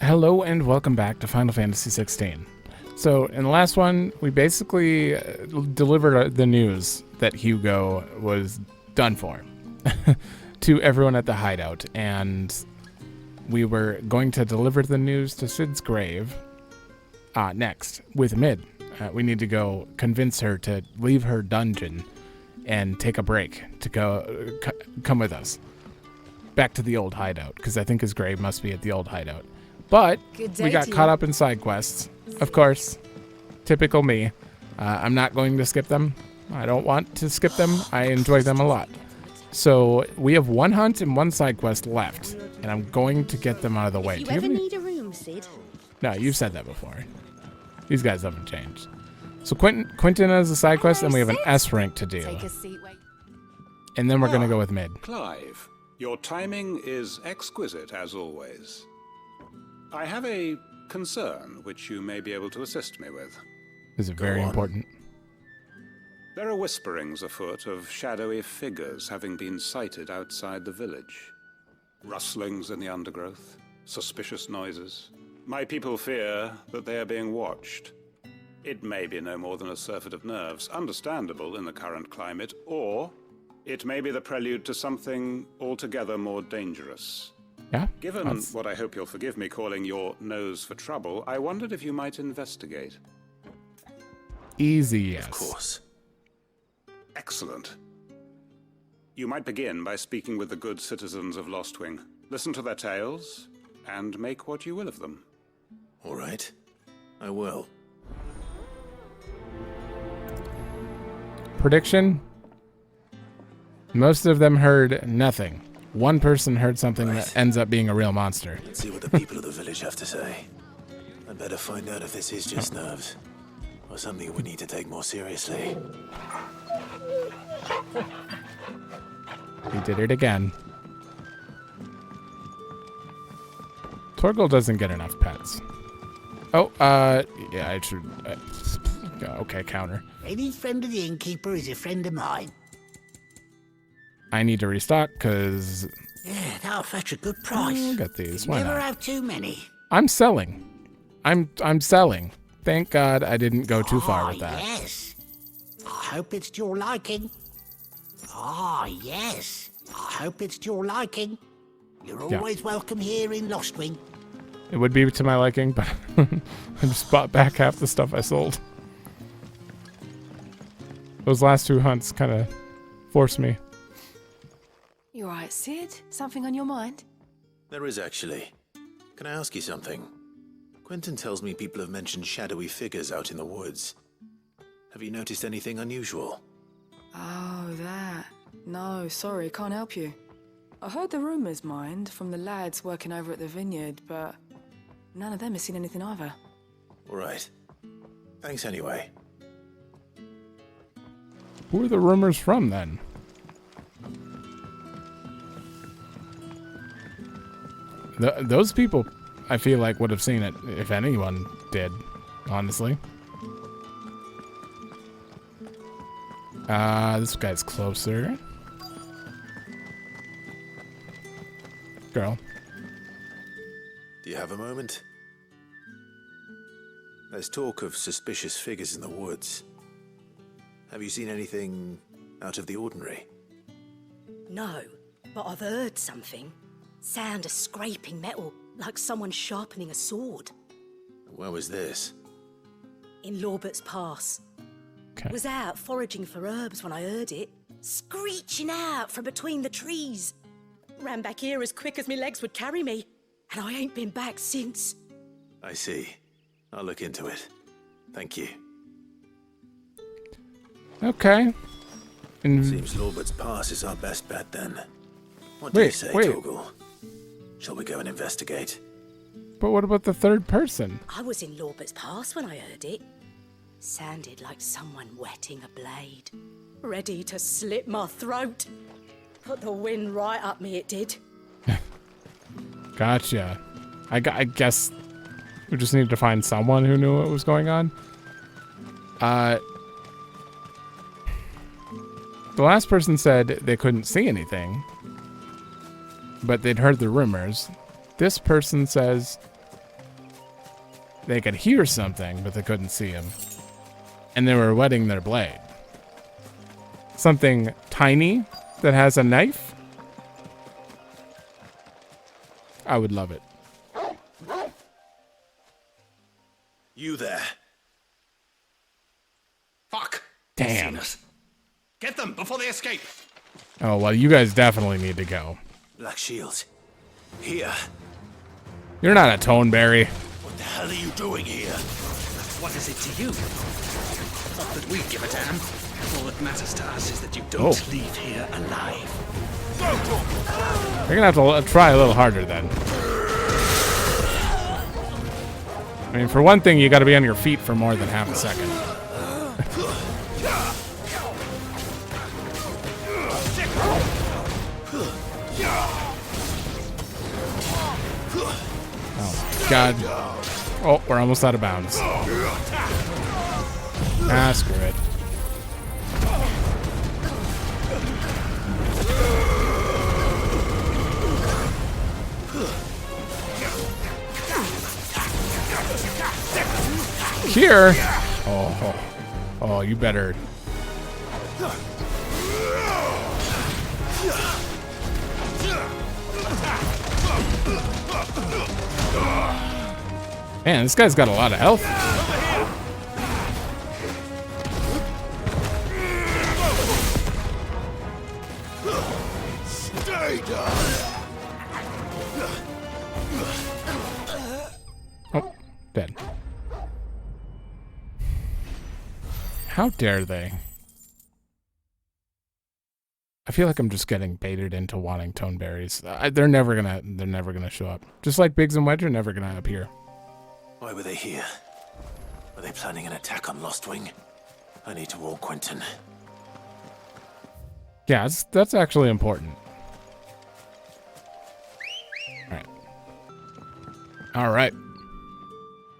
Hello and welcome back to Final Fantasy XVI. So in the last one, we basically delivered the news that Hugo was done for to everyone at the hideout, and we were going to deliver the news to Cid's grave next with Mid. We need to go convince her to leave her dungeon and take a break to come with us back to the old hideout, because I think his grave must be at the old hideout. But we got caught up in side quests. Of course, typical me. I'm not going to skip them. I don't want to skip them. I enjoy them a lot. So we have one hunt and one side quest left, and I'm going to get them out of the way. Do you ever need a room, Cid? No, you've said that before. These guys haven't changed. So Quentin has a side quest, and we have an S rank to do. Take a seat, wait. And then we're going to go with Mid. Clive, your timing is exquisite as always. I have a concern which you may be able to assist me with. Is it very important? There are whisperings afoot of shadowy figures having been sighted outside the village. Rustlings in the undergrowth, suspicious noises. My people fear that they are being watched. It may be no more than a surfeit of nerves, understandable in the current climate, or it may be the prelude to something altogether more dangerous. Yeah. Given what I hope you'll forgive me calling your nose for trouble, I wondered if you might investigate. Easy, yes. Of course. Excellent. You might begin by speaking with the good citizens of Lostwing. Listen to their tales, and make what you will of them. All right. I will. Prediction? Most of them heard nothing. One person heard something that ends up being a real monster. Let's see what the people of the village have to say. I'd better find out if this is just nerves, or something we need to take more seriously. He did it again. Torgal doesn't get enough pets. Oh, yeah, I should... okay, counter. Any friend of the innkeeper is a friend of mine. I need to restock, because... Yeah, that'll fetch a good price. I'll get these. Why Never not? have too many. I'm selling. I'm selling. Thank God I didn't go too far with that. Yes. I hope it's to your liking. Yes. I hope it's to your liking. You're always welcome here in Lostwing. It would be to my liking, but I just bought back half the stuff I sold. Those last two hunts kind of forced me. You all right, Cid? Something on your mind? There is actually. Can I ask you something? Quentin tells me people have mentioned shadowy figures out in the woods. Have you noticed anything unusual? Oh, that. No, sorry, can't help you. I heard the rumours, mind, from the lads working over at the vineyard, but none of them has seen anything either. All right. Thanks anyway. Who are the rumors from, then? Those people, I feel like, would have seen it, if anyone did, honestly. This guy's closer. Girl. Do you have a moment? There's talk of suspicious figures in the woods. Have you seen anything out of the ordinary? No, but I've heard something. Sound of scraping metal, like someone sharpening a sword. Where was this? In Lorbert's Pass. Okay. Was out foraging for herbs when I heard it, screeching out from between the trees. Ran back here as quick as my legs would carry me, and I ain't been back since. I see. I'll look into it. Thank you. Okay. Seems Lorbert's Pass is our best bet then. What do you say, Torgal? Shall we go and investigate? But what about the third person? I was in Lorbert's Pass when I heard it. Sounded like someone whetting a blade. Ready to slit my throat. Put the wind right up me, it did. Gotcha. I guess we just needed to find someone who knew what was going on. The last person said they couldn't see anything, but they'd heard the rumors. This person says they could hear something, but they couldn't see him. And they were whetting their blade. Something tiny that has a knife? I would love it. You there. Fuck! Damn. Seen us. Get them before they escape! Oh, well, you guys definitely need to go. Black Shields. Here. You're not a Toneberry. What the hell are you doing here? What is it to you? Not that we give a damn. All that matters to us is that you don't leave here alive. You're gonna have to try a little harder then. I mean, for one thing, you gotta be on your feet for more than half a second. Oh, God. Oh, we're almost out of bounds. Ah, screw it. Here? Oh, you better. Man, this guy's got a lot of health. Oh, dead. How dare they? I feel like I'm just getting baited into wanting Toneberries. They're never gonna show up. Just like Biggs and Wedge are never gonna appear. Why were they here? Were they planning an attack on Lostwing? I need to warn Quentin. Yeah, that's actually important. All right.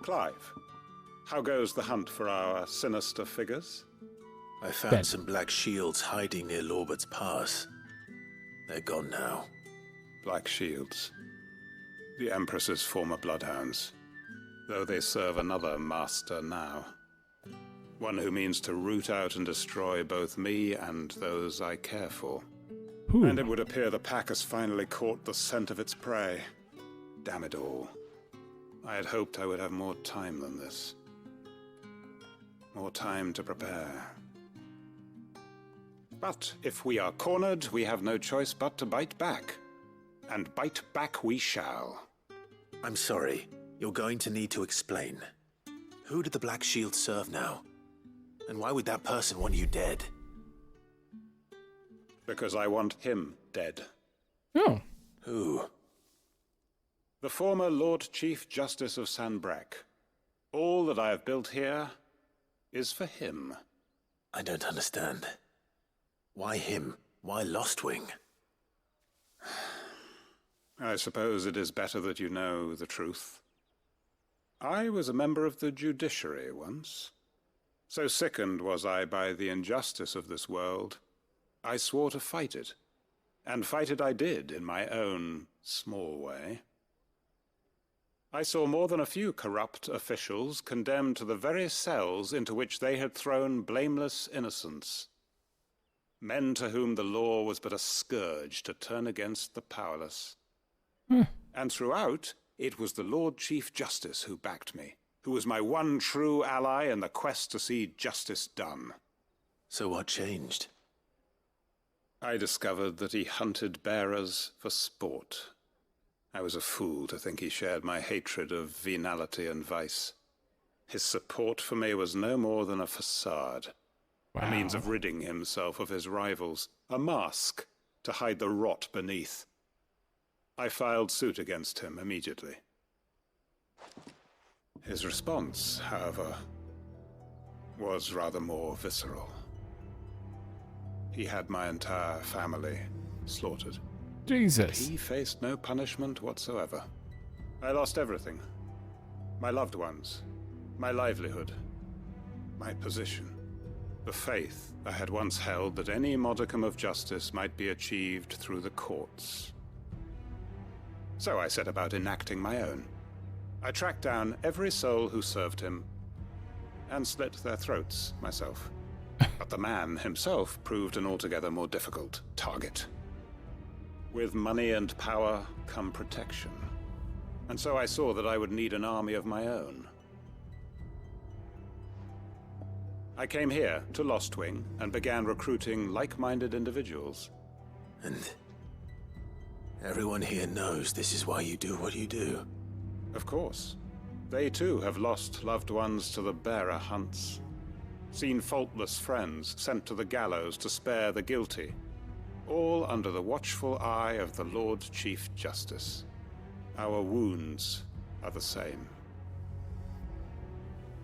Clive, how goes the hunt for our sinister figures? I found some black shields hiding near Lorbert's Pass. They're gone now. Black shields. The Empress's former bloodhounds. Though they serve another master now. One who means to root out and destroy both me and those I care for. Ooh. And it would appear the pack has finally caught the scent of its prey. Damn it all. I had hoped I would have more time than this. More time to prepare. But if we are cornered, we have no choice but to bite back. And bite back we shall. I'm sorry. You're going to need to explain. Who did the Black Shield serve now? And why would that person want you dead? Because I want him dead. Oh. Who? The former Lord Chief Justice of Sanbreque. All that I have built here is for him. I don't understand. Why him? Why Lostwing? I suppose it is better that you know the truth. I was a member of the judiciary once. So sickened was I by the injustice of this world, I swore to fight it. And fight it I did in my own small way. I saw more than a few corrupt officials condemned to the very cells into which they had thrown blameless innocents. Men to whom the law was but a scourge to turn against the powerless. And throughout, it was the Lord Chief Justice who backed me, who was my one true ally in the quest to see justice done. So what changed? I discovered that he hunted bearers for sport. I was a fool to think he shared my hatred of venality and vice. His support for me was no more than a facade. Wow. A means of ridding himself of his rivals. A mask to hide the rot beneath. I filed suit against him immediately. His response, however, was rather more visceral. He had my entire family slaughtered. Jesus. He faced no punishment whatsoever. I lost everything. My loved ones, my livelihood, my position. The faith I had once held that any modicum of justice might be achieved through the courts. So I set about enacting my own. I tracked down every soul who served him, and slit their throats myself. But the man himself proved an altogether more difficult target. With money and power come protection. And so I saw that I would need an army of my own. I came here to Lostwing and began recruiting like-minded individuals. And everyone here knows this is why you do what you do. Of course. They too have lost loved ones to the bearer hunts. Seen faultless friends sent to the gallows to spare the guilty. All under the watchful eye of the Lord Chief Justice. Our wounds are the same.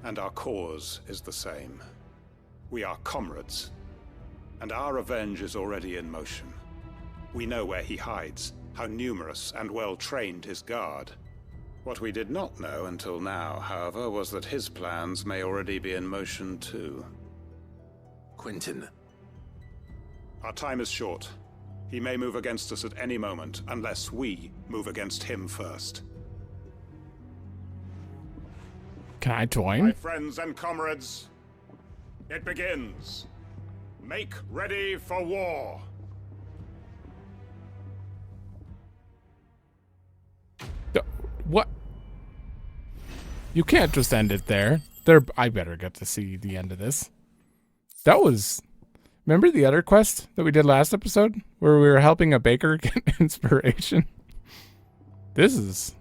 And our cause is the same. We are comrades, and our revenge is already in motion. We know where he hides, how numerous and well-trained his guard. What we did not know until now, however, was that his plans may already be in motion too. Quentin. Our time is short. He may move against us at any moment, unless we move against him first. Can I My join? friends and comrades, it begins. Make ready for war. What? You can't just end it there. I better get to see the end of this. That was... Remember the other quest that we did last episode? Where we were helping a baker get inspiration? This is...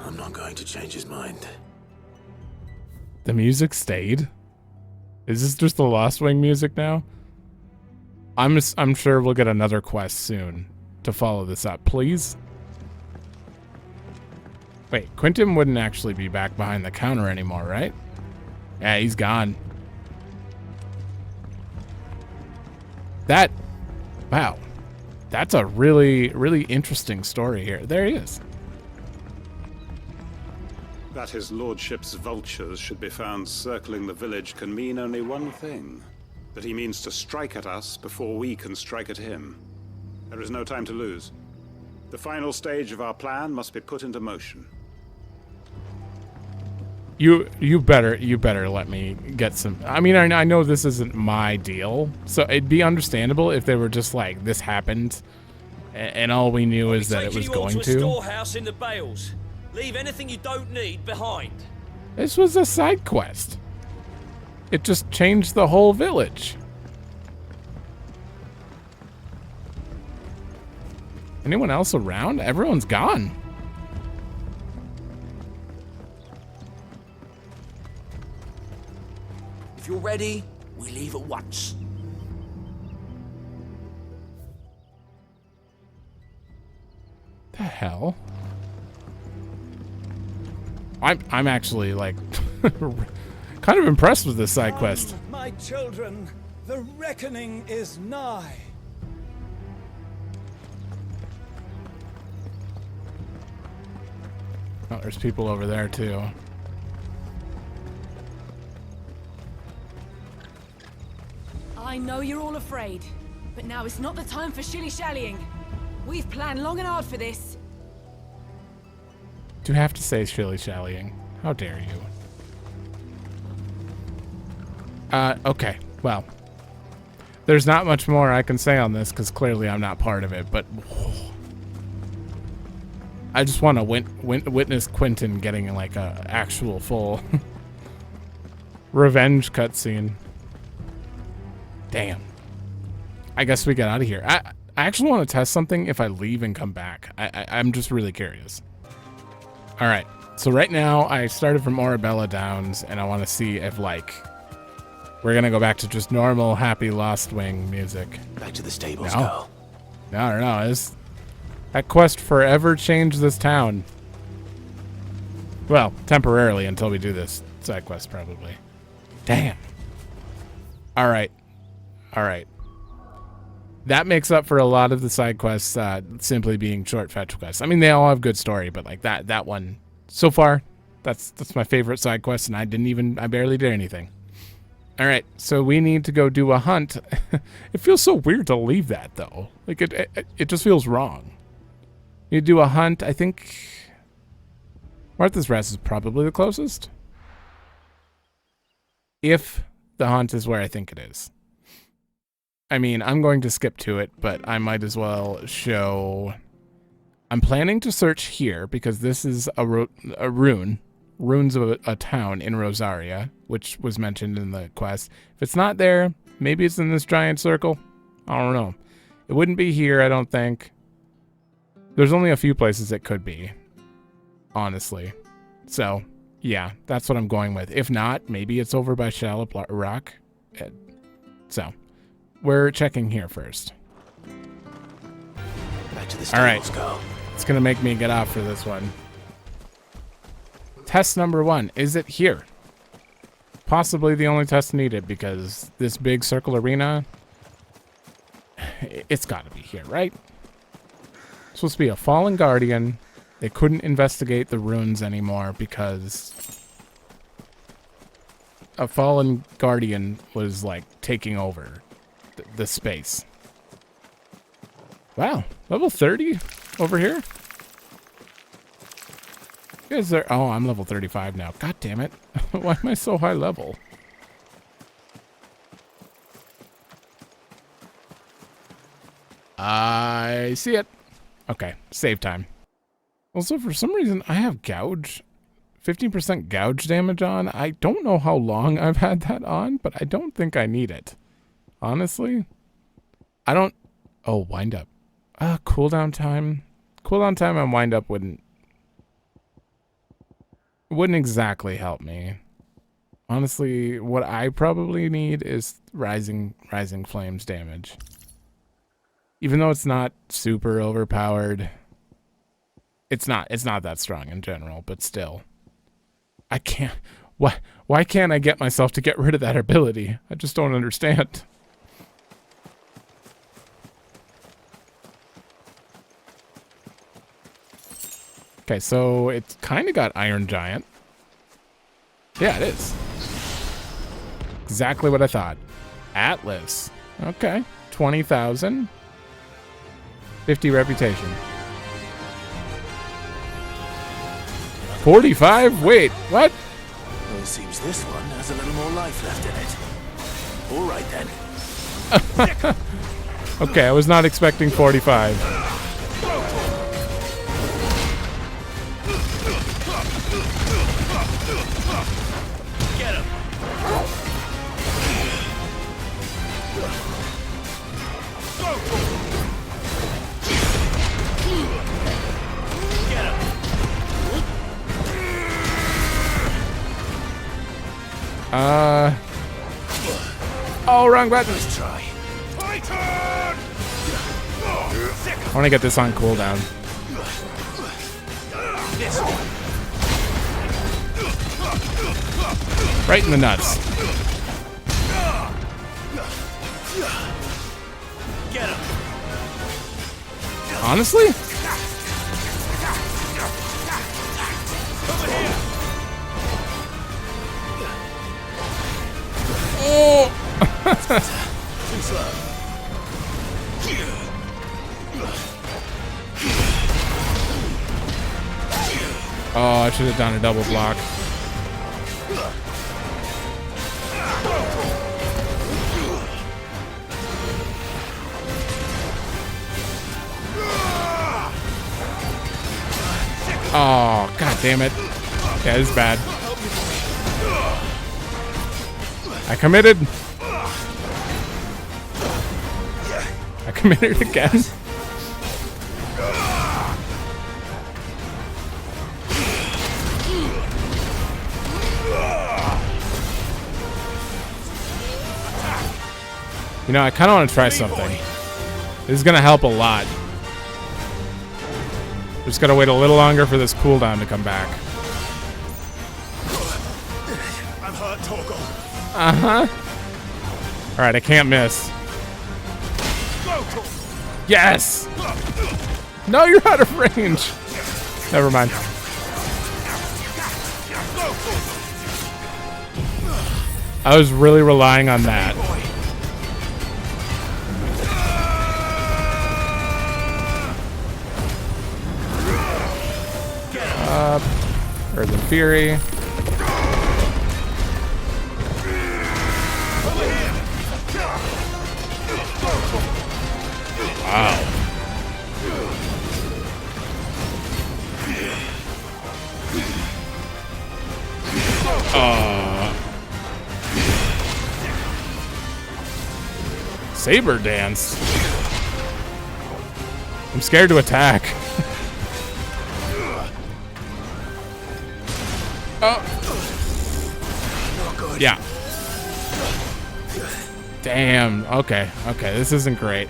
I'm not going to change his mind. The music stayed? Is this just the Lost Wing music now? I'm sure we'll get another quest soon to follow this up. Please? Wait, Quentin wouldn't actually be back behind the counter anymore, right? Yeah, he's gone. Wow. That's a really, really interesting story here. There he is. That his lordship's vultures should be found circling the village can mean only one thing. That he means to strike at us before we can strike at him. There is no time to lose. The final stage of our plan must be put into motion. You better let me get some... I mean, I know this isn't my deal, so it'd be understandable if they were just like, this happened, and all we knew is that it was going to. Storehouse in the bales. Leave anything you don't need behind. This was a side quest. It just changed the whole village. Anyone else around? Everyone's gone. If you're ready, we leave at once. The hell? I'm actually like kind of impressed with this side quest. My children, the reckoning is nigh. Oh, there's people over there too. I know you're all afraid, but now is not the time for shilly-shallying. We've planned long and hard for this. Do you have to say shilly-shallying? How dare you? Okay, well. There's not much more I can say on this, because clearly I'm not part of it, but... I just want to witness Quentin getting, like, a actual full... revenge cutscene. Damn. I guess we get out of here. I actually want to test something if I leave and come back. I'm just really curious. All right. So right now I started from Arabella Downs and I want to see if like we're going to go back to just normal happy Lost Wing music. Back to the stables, No. girl. No, I don't know. That quest forever changed this town. Well, temporarily until we do this side quest probably. Damn. All right. That makes up for a lot of the side quests simply being short fetch quests. I mean, they all have good story, but like that one, so far, That's my favorite side quest, and I barely did anything. All right, so we need to go do a hunt. It feels so weird to leave that, though. Like, it just feels wrong. You do a hunt, I think... Martha's Rest is probably the closest. If the hunt is where I think it is. I mean, I'm going to skip to it, but I might as well show... I'm planning to search here, because this is a rune. Runes of a town in Rosaria, which was mentioned in the quest. If it's not there, maybe it's in this giant circle. I don't know. It wouldn't be here, I don't think. There's only a few places it could be, honestly. So, yeah, that's what I'm going with. If not, maybe it's over by Shallow Rock. So, we're checking here first. Back to the all right, go. It's going to make me get off for this one. Test number 1. Is it here? Possibly the only test needed, because this big circle arena, it's got to be here, right? It's supposed to be a fallen guardian. They couldn't investigate the runes anymore because a fallen guardian was like taking over the space. Wow, level 30 over here? Is there? Oh, I'm level 35 now. God damn it. Why am I so high level? I see it. Okay, save time. Also, for some reason, I have gouge. 15% gouge damage on. I don't know how long I've had that on, but I don't think I need it. Honestly. I don't... Oh, wind up. Cooldown time. Cooldown time on wind up wouldn't exactly help me. Honestly, what I probably need is rising flames damage. Even though it's not super overpowered, it's not that strong in general, but still. I can't... Why can't I get myself to get rid of that ability? I just don't understand. Okay, so it's kind of got Iron Giant. Yeah, it is. Exactly what I thought. Atlas. Okay. 20,000. 50 reputation. 45? Wait, what? Well, it seems this one has a little more life left in it. All right, then. Okay, I was not expecting 45. Oh, wrong button. Let's try. I want to get this on cooldown. Right in the nuts. Get him. Honestly? Oh! Too slow. Oh, I should have done a double block. Oh, god damn it. Yeah, this is bad. I committed. I committed again. You know, I kind of want to try something. This is going to help a lot. Just got to wait a little longer for this cooldown to come back. I'm hurt, Torgal. Uh-huh. Alright, I can't miss. Yes! No, you're out of range. Never mind. I was really relying on that. Earth and Fury. Wow. Saber dance. I'm scared to attack. Oh. Yeah. Damn. Okay. Okay. This isn't great.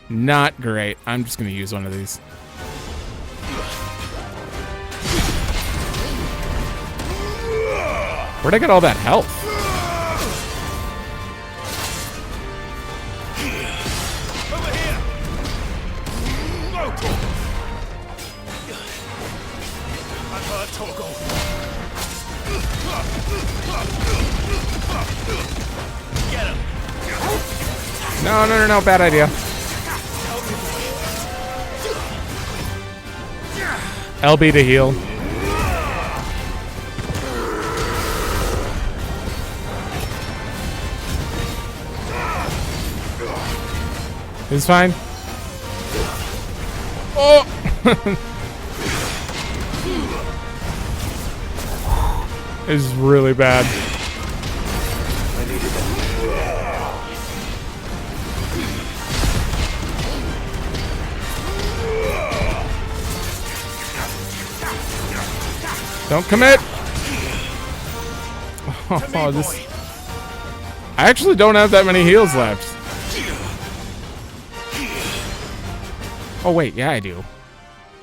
Not great. I'm just gonna use one of these. Where'd I get all that health? No, bad idea. LB to heal. It's fine. Oh! This is really bad. Don't commit! Oh, this... I actually don't have that many heals left. Oh wait, yeah I do.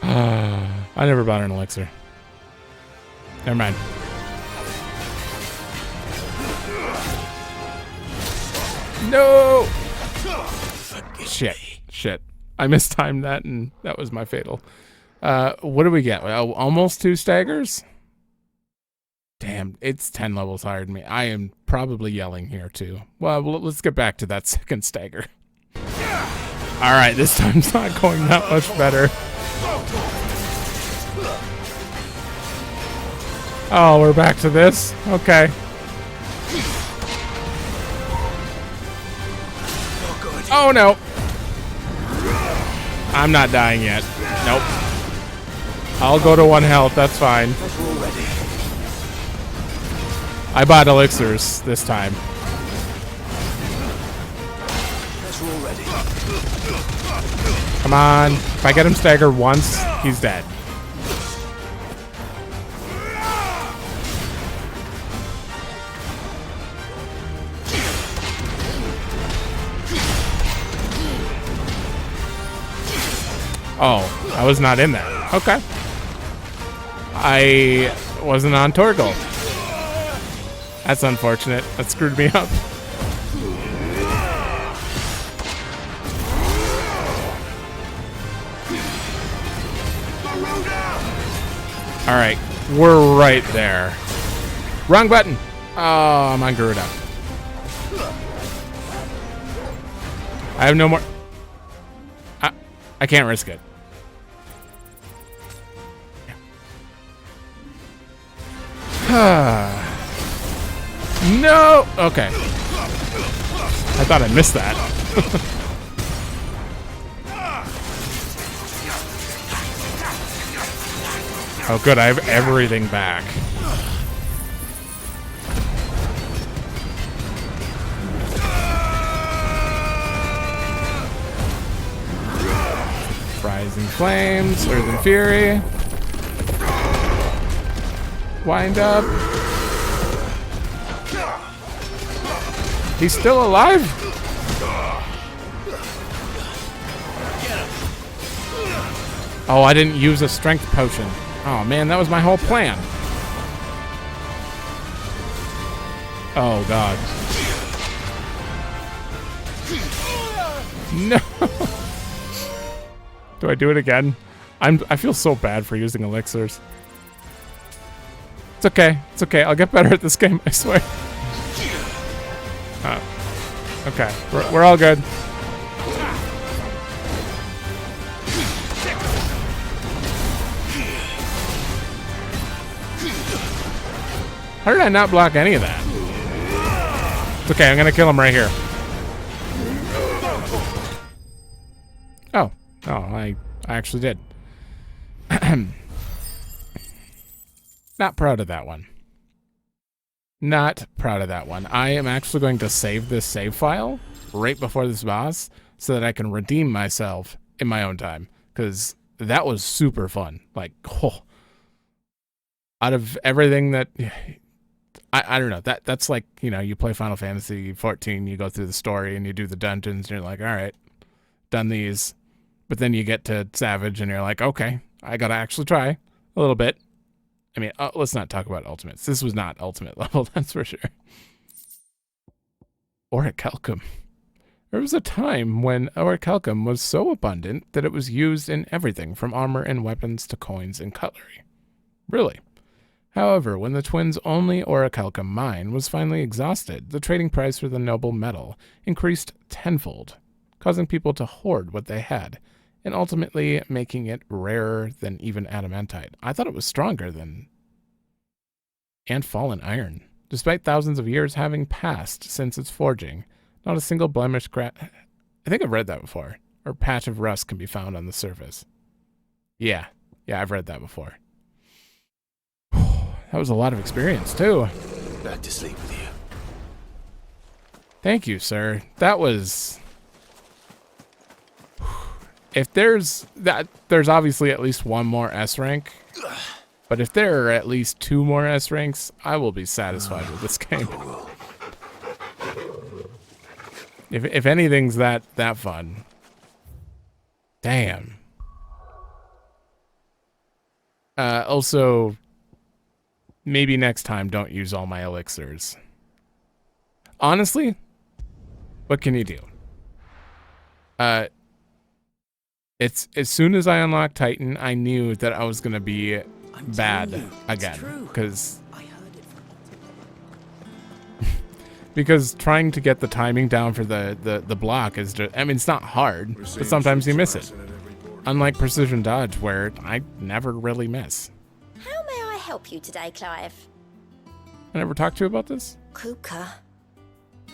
I never bought an elixir. Never mind. No! Shit. I mistimed that and that was my fatal. What do we get? Almost 2 staggers? Damn, it's 10 levels higher than me. I am probably yelling here too. Well, let's get back to that second stagger. Alright, this time's not going that much better. Oh, we're back to this? Okay. Oh no! I'm not dying yet. Nope. I'll go to 1 health, that's fine. I bought elixirs this time. Come on. If I get him staggered once, he's dead. Oh, I was not in that. Okay. I wasn't on Torgal. That's unfortunate. That screwed me up. Alright, we're right there. Wrong button! Oh, I'm on Garuda. I have no more... I can't risk it. No! Okay. I thought I missed that. Oh good, I have everything back. Rising Flames, Earth and Fury. Wind up. He's still alive? Oh, I didn't use a strength potion. Oh man, that was my whole plan. Oh god. No. Do I do it again? I feel so bad for using elixirs. It's okay. It's okay. I'll get better at this game, I swear. Okay. We're all good. How did I not block any of that? It's okay. I'm going to kill him right here. Oh. Oh, I actually did. Not proud of that one. Not proud of that one. I am actually going to save this save file right before this boss so that I can redeem myself in my own time. Because that was super fun. Like, oh. Out of everything that... I don't know. That's like, you know, you play Final Fantasy 14, you go through the story and you do the dungeons and you're like, all right, done these. But then you get to Savage and you're like, okay, I got to actually try a little bit. I mean, let's not talk about ultimates. This was not ultimate level, that's for sure. Orichalcum. There was a time when orichalcum was so abundant that it was used in everything from armor and weapons to coins and cutlery. Really? However, when the twins' only orichalcum mine was finally exhausted, the trading price for the noble metal increased tenfold, causing people to hoard what they had, and ultimately making it rarer than even adamantite. I thought it was stronger than... and fallen iron. Despite thousands of years having passed since its forging, not a single blemish I think I've read that before. Or patch of rust can be found on the surface. Yeah, I've read that before. That was a lot of experience, too. Back to sleep with you. Thank you, sir. That was... If there's obviously at least one more S rank, but if there are at least 2 more S ranks, I will be satisfied with this game. If anything's that fun. Damn. Also, maybe next time don't use all my elixirs. Honestly, what can you do? It's as soon as I unlocked Titan, I knew that I was gonna be bad again, because trying to get the timing down for the block is just, I mean, it's not hard, but sometimes you miss it. Unlike precision dodge, where I never really miss. How may I help you today, Clive? I never talked to you about this? Kuka.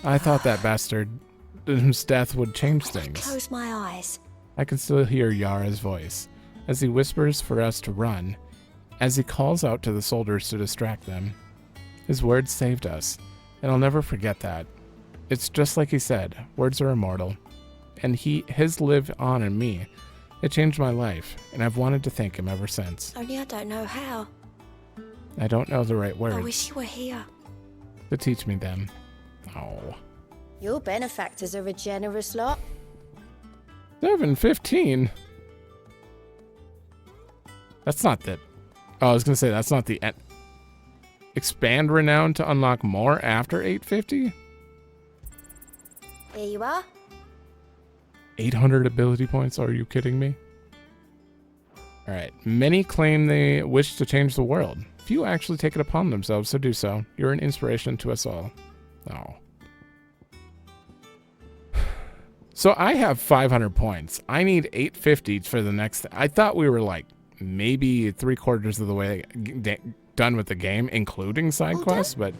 I thought that bastard's death would change things. Close my eyes. I can still hear Yara's voice as he whispers for us to run, as he calls out to the soldiers to distract them. His words saved us, and I'll never forget that. It's just like he said, words are immortal, and his live on in me. It changed my life, and I've wanted to thank him ever since. Only I don't know how. I don't know the right words. I wish you were here. To teach me them. Oh. Your benefactors are a generous lot. 715. That's not the... Oh, I was going to say, that's not the... Expand renown to unlock more after 850? Here you are. 800 ability points? Are you kidding me? Alright. Many claim they wish to change the world. Few actually take it upon themselves to do so. You're an inspiration to us all. Oh. So I have 500 points. I need 850 for the next... I thought we were like maybe 3/4 of the way done with the game, including side quests, but...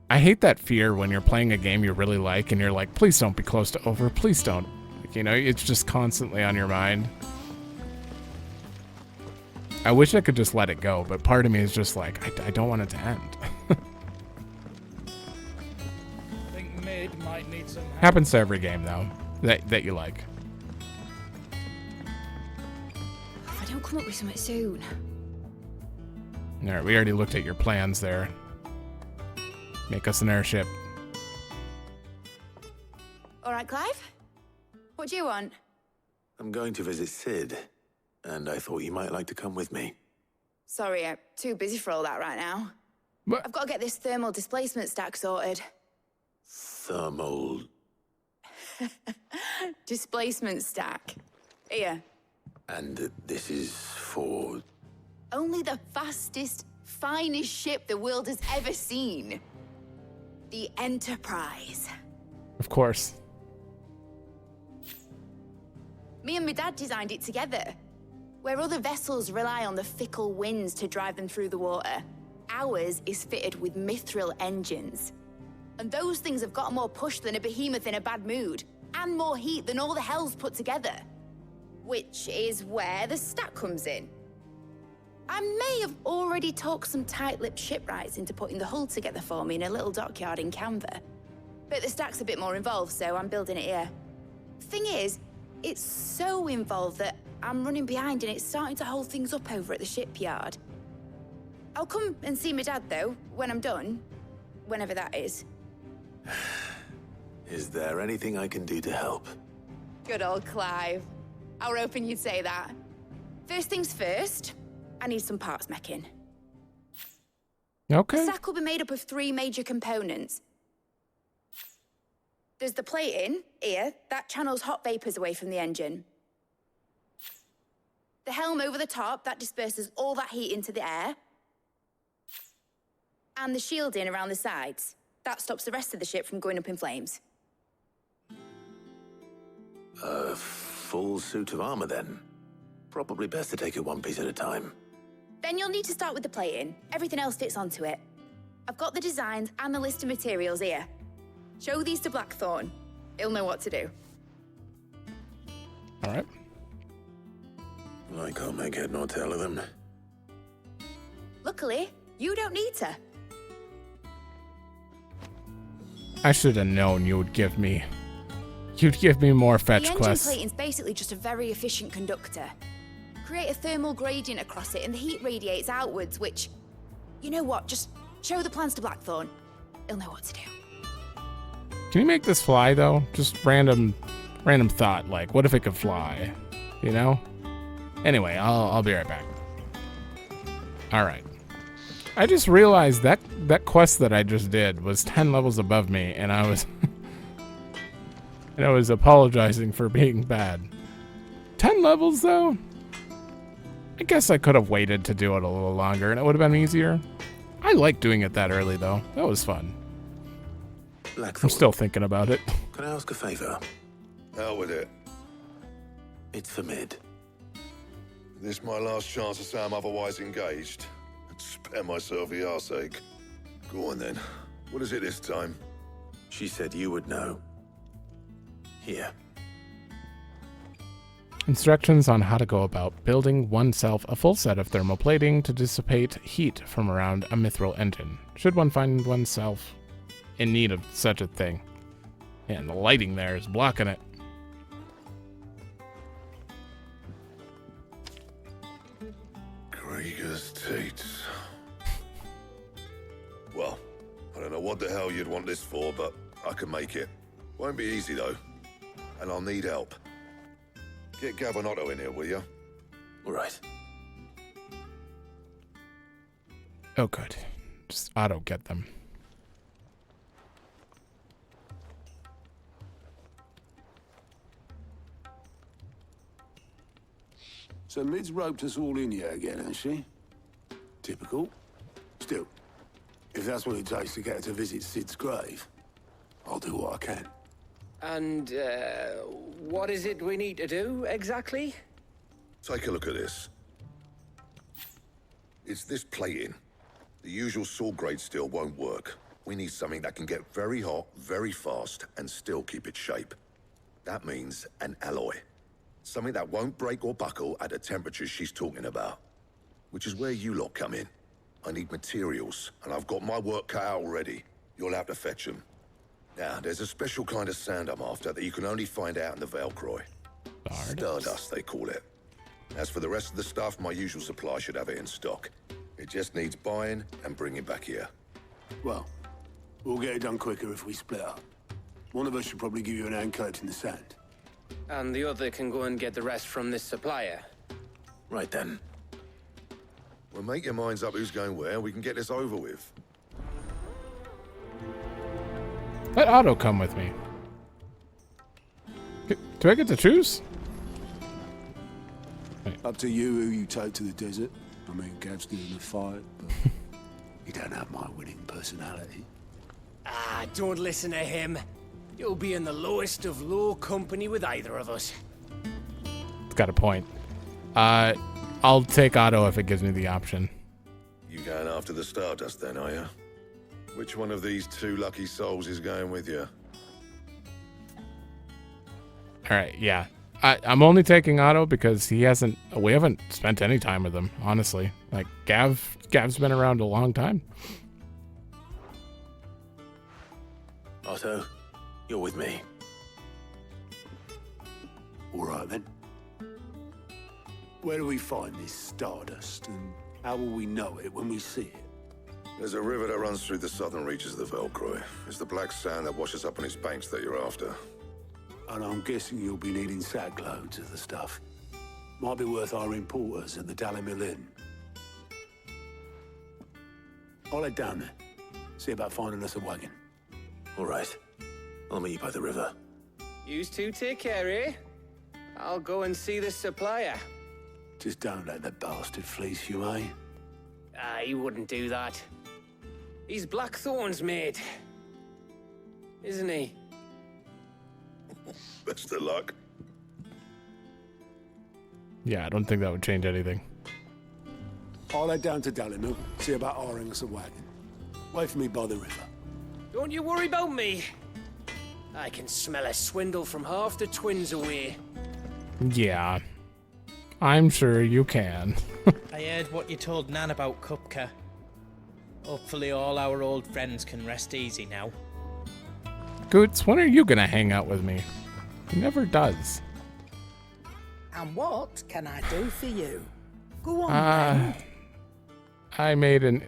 I hate that fear when you're playing a game you really like and you're like, please don't be close to over, please don't. Like, you know, it's just constantly on your mind. I wish I could just let it go, but part of me is just like, I don't want it to end. Might need some help. Happens to every game, though, that you like. If I don't come up with something soon. Alright, we already looked at your plans there. Make us an airship. All right, Clive? What do you want? I'm going to visit Sid, and I thought you might like to come with me. Sorry, I'm too busy for all that right now. What? I've got to get this thermal displacement stack sorted. Thermal... Displacement stack. Here. And this is for... Only the fastest, finest ship the world has ever seen. The Enterprise. Of course. Me and my dad designed it together. Where other vessels rely on the fickle winds to drive them through the water, ours is fitted with mithril engines. And those things have got more push than a behemoth in a bad mood, and more heat than all the hells put together. Which is where the stack comes in. I may have already talked some tight-lipped shipwrights into putting the hull together for me in a little dockyard in Canva. But the stack's a bit more involved, so I'm building it here. Thing is, it's so involved that I'm running behind and it's starting to hold things up over at the shipyard. I'll come and see my dad, though, when I'm done. Whenever that is. Is there anything I can do to help? Good old Clive. I were hoping you'd say that. First things first, I need some parts meching. Okay. The stack will be made up of 3 major components. There's the plating, here, that channels hot vapors away from the engine. The helm over the top, that disperses all that heat into the air. And the shielding around the sides. That stops the rest of the ship from going up in flames. A full suit of armor, then. Probably best to take it one piece at a time. Then you'll need to start with the plating. Everything else fits onto it. I've got the designs and the list of materials here. Show these to Blackthorn. He'll know what to do. All right. I can't make head nor tail of them. Luckily, you don't need to. I should have known you'd give me more fetch the quests. The engine plating's basically just a very efficient conductor. Create a thermal gradient across it and the heat radiates outwards, which... You know what, just show the plans to Blackthorn. He'll know what to do. Can you make this fly, though? Just random thought, like, what if it could fly? You know? Anyway, I'll be right back. All right. I just realized that quest that I just did was 10 levels above me, and I was apologizing for being bad. 10 levels, though? I guess I could have waited to do it a little longer, and it would have been easier. I like doing it that early, though. That was fun. I'm still thinking about it. Can I ask a favor? Out with it. It's for Mid. This my last chance to say I'm otherwise engaged. I'd spare myself the arseache. Go on then. What is it this time? She said you would know. Here. Instructions on how to go about building oneself a full set of thermoplating to dissipate heat from around a mithril engine. Should one find oneself in need of such a thing. And the lighting there is blocking it. Krieger's Tates. Well, I don't know what the hell you'd want this for, but I can make it. Won't be easy, though. And I'll need help. Get Gavin-Otto in here, will you? All right. Oh, good. Just auto get them. So Mid's roped us all in here again, has she? Typical. Still, if that's what it takes to get her to visit Sid's grave, I'll do what I can. And, what is it we need to do, exactly? Take a look at this. It's this plating. The usual sword-grade steel won't work. We need something that can get very hot, very fast, and still keep its shape. That means an alloy. Something that won't break or buckle at the temperatures she's talking about. Which is where you lot come in. I need materials, and I've got my work cut out already. You'll have to fetch them. Now, there's a special kind of sand I'm after that you can only find out in the Valcroy. Stardust, they call it. As for the rest of the stuff, my usual supply should have it in stock. It just needs buying and bringing back here. Well, we'll get it done quicker if we split up. One of us should probably give you an hand coat in the sand. And the other can go and get the rest from this supplier. Right then. Well, make your minds up who's going where, and we can get this over with. Let Otto come with me. Do I get to choose? Up to you who you take to the desert. I mean, Gav's good in the fight, but he don't have my winning personality. Ah, don't listen to him. You'll be in the lowest of low company with either of us. It's got a point. I'll take Otto if it gives me the option. You going after the Stardust then, are you? Which one of these two lucky souls is going with you? Alright, yeah. I'm only taking Otto because we haven't spent any time with him, honestly. Like, Gav's been around a long time. Otto, you're with me. All right, then. Where do we find this Stardust, and how will we know it when we see it? There's a river that runs through the southern reaches of the Velcroy. It's the black sand that washes up on its banks that you're after. And I'm guessing you'll be needing sack loads of the stuff. Might be worth hiring porters at the Dalimil Inn. I'll head down there. See about finding us a wagon. All right. I'll meet you by the river. Yous two take care, eh? I'll go and see the supplier. Just don't let the bastard fleece you, eh? Ah, he wouldn't do that. He's Blackthorn's mate. Isn't he? Best of luck. Yeah, I don't think that would change anything. I'll head down to Dalimil, see about hiring us a wagon. Wait for me by the river. Don't you worry about me. I can smell a swindle from half the twins away. Yeah. I'm sure you can. I heard what you told Nan about Kupka. Hopefully all our old friends can rest easy now. Goots, when are you gonna hang out with me? He never does. And what can I do for you? Go on, then. I made an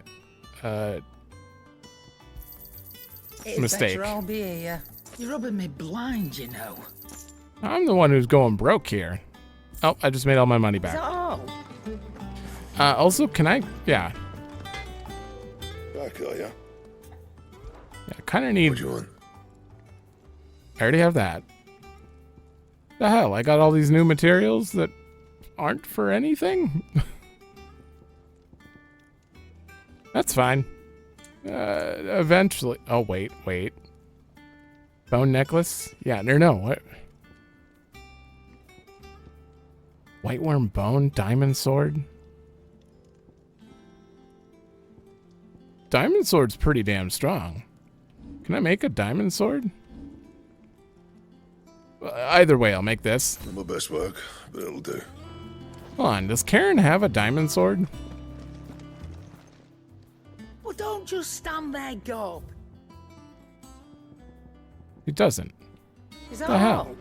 It's mistake. better I'll be here. You're rubbing me blind, you know. I'm the one who's going broke here. Oh, I just made all my money Is that back. all? Also, can I? Yeah. Back, are ya? Yeah, I kind of need. What do you want? I already have that. The hell? I got all these new materials that aren't for anything? That's fine. Eventually. Oh, wait. Bone necklace? Yeah, no. What? White worm bone? Diamond sword? Diamond sword's pretty damn strong. Can I make a diamond sword? Either way, I'll make this. Not my best work, but it'll do. Hold on, does Karen have a diamond sword? Well, don't just stand there, gob. He doesn't. Is that The hell? all?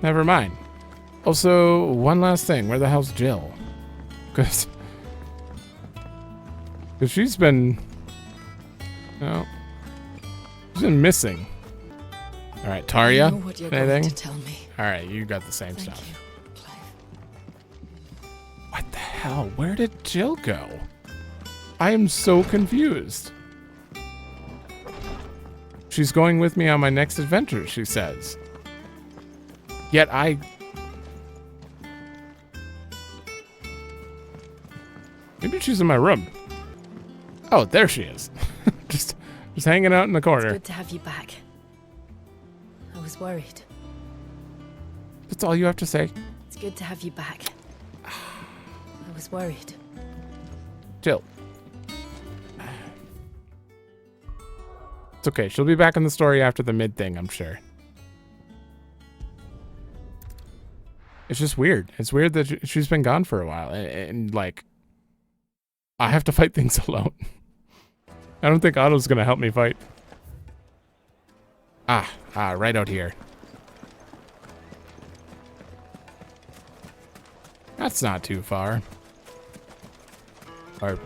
Never mind. Also, one last thing. Where the hell's Jill? Because she's been... No. She's been missing. Alright, Tarya? I know what you're anything? going to tell me. Alright, you got the same Thank stuff. you, Clive. What the hell? Where did Jill go? I am so confused. She's going with me on my next adventure, she says. Yet maybe she's in my room. Oh, there she is. just hanging out in the corner. It's good to have you back. I was worried. That's all you have to say. It's good to have you back. I was worried. Jill. It's okay. She'll be back in the story after the mid thing, I'm sure. It's just weird. It's weird that she's been gone for a while. And like, I have to fight things alone. I don't think Otto's going to help me fight. Right out here. That's not too far. Or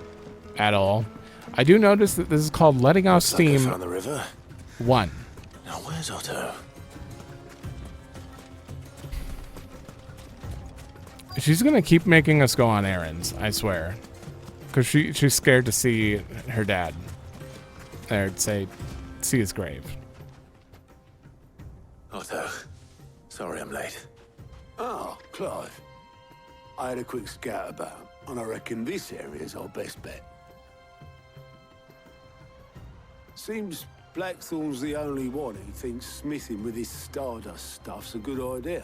at all. I do notice that this is called letting off steam. Like I found the river. 1. Now where's Otto? She's gonna keep making us go on errands, I swear. Because she's scared to see her dad. Or see his grave. Otto, sorry I'm late. Oh, Clive. I had a quick scout about, and I reckon this area's our best bet. Seems Blackthorn's the only one who thinks smithing with this Stardust stuff's a good idea.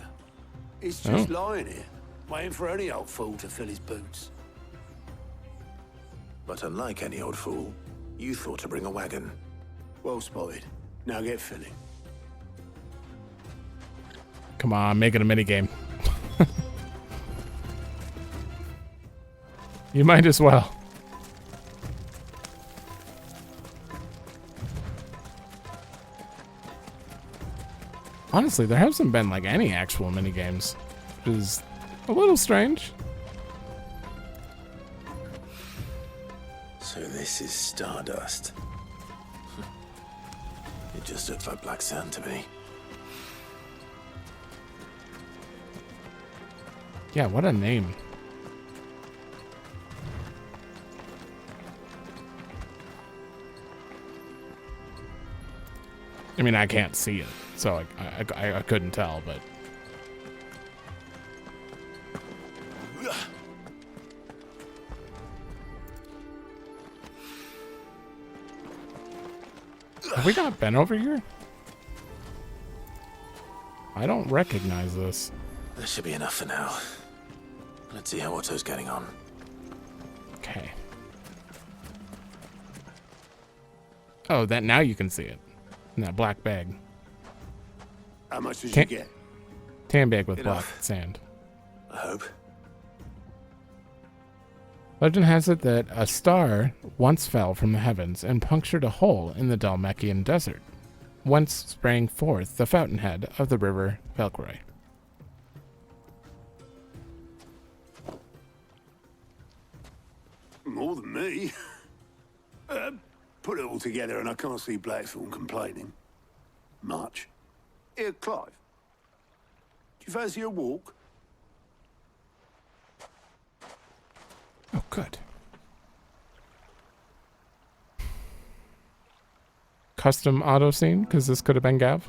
It's just lying here, waiting for any old fool to fill his boots. But unlike any old fool, you thought to bring a wagon. Well spotted. Now get filling. Come on, make it a minigame. You might as well. Honestly, there hasn't been like any actual minigames, which is a little strange. So this is Stardust. It just looks like black sand to me. Yeah, what a name. I mean, I can't see it, so I couldn't tell, but... Have we got Ben over here? I don't recognize this. That should be enough for now. Let's see how Otto's getting on. Okay. Oh, that now you can see it. In that black bag. How much did you get? Tan bag with Enough. black sand. I hope. Legend has it that a star once fell from the heavens and punctured a hole in the Dalmatian desert, whence sprang forth the fountainhead of the river Valkyrie. More than me. Put it all together and I can't see Blackthorn complaining. Much. Here, Clive. Do you fancy a walk? Oh, good. Custom auto scene, because this could have been Gav.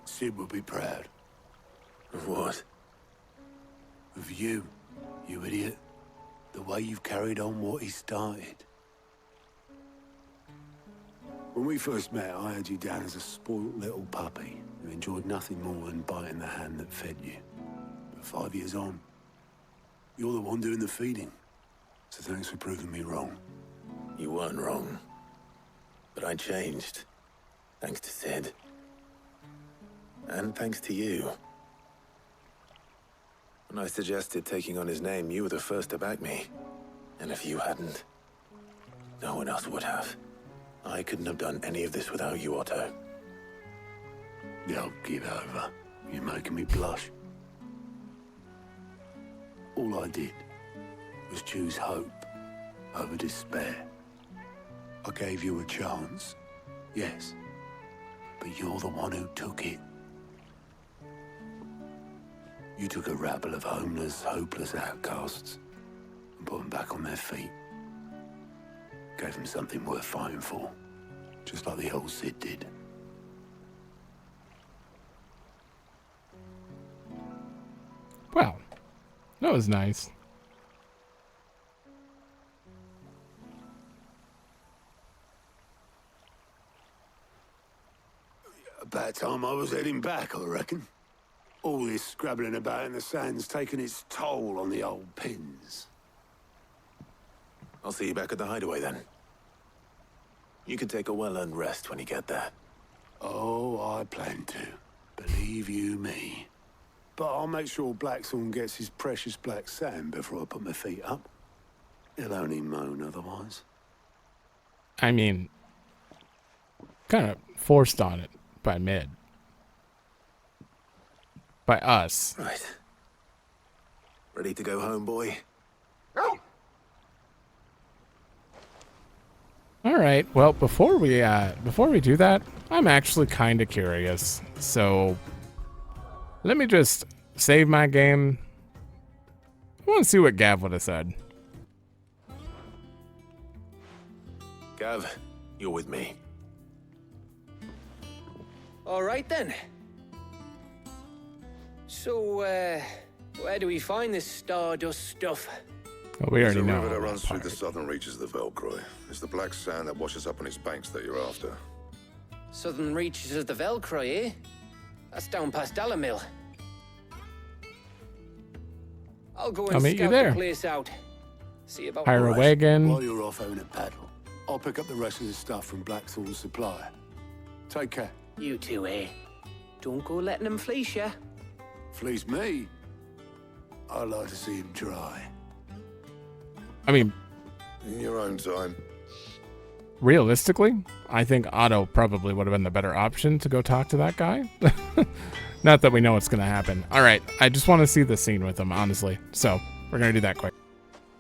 Sid would be proud. Of what? Of you, you idiot. The way you've carried on what he started. When we first met, I had you down as a spoilt little puppy who enjoyed nothing more than biting the hand that fed you. But 5 years on, you're the one doing the feeding. So thanks for proving me wrong. You weren't wrong. But I changed. Thanks to Sid. And thanks to you. When I suggested taking on his name, you were the first to back me. And if you hadn't, no one else would have. I couldn't have done any of this without you, Otto. Yo, give over. You're making me blush. All I did was choose hope over despair. I gave you a chance, yes, but you're the one who took it. You took a rabble of homeless, hopeless outcasts and put them back on their feet. Gave them something worth fighting for, just like the old Sid did. Well, that was nice. About time I was heading back, I reckon. All this scrabbling about in the sand's taken its toll on the old pins. I'll see you back at the hideaway then. You can take a well-earned rest when you get there. Oh, I plan to. Believe you me. But I'll make sure Blackthorn gets his precious black sand before I put my feet up. He'll only moan otherwise. I mean, kind of forced on it by Mid. By us. Right. Ready to go home, boy? All right. Well, before we do that, I'm actually kind of curious. So let me just save my game. I want to see what Gav would have said. Gav, you're with me. All right then. So, where do we find this Stardust stuff? Well, we There's already a know. river that runs through the southern reaches of the Velcroy. It's the black sand that washes up on its banks that you're after. Southern reaches of the Velcroy, eh? That's down past Alamil. I'll go I'll and meet you scout there. the place out. See about Hire a the wagon. While you're off having a paddle, I'll pick up the rest of the stuff from Blackthorn's supplier. Take care. You two, eh? Don't go letting them fleece ya. Fleece me? I like to see him try. I mean, In your own time. realistically, I think Otto probably would have been the better option to go talk to that guy. Not that we know what's going to happen. All right, I just want to see the scene with him, honestly. So we're going to do that quick.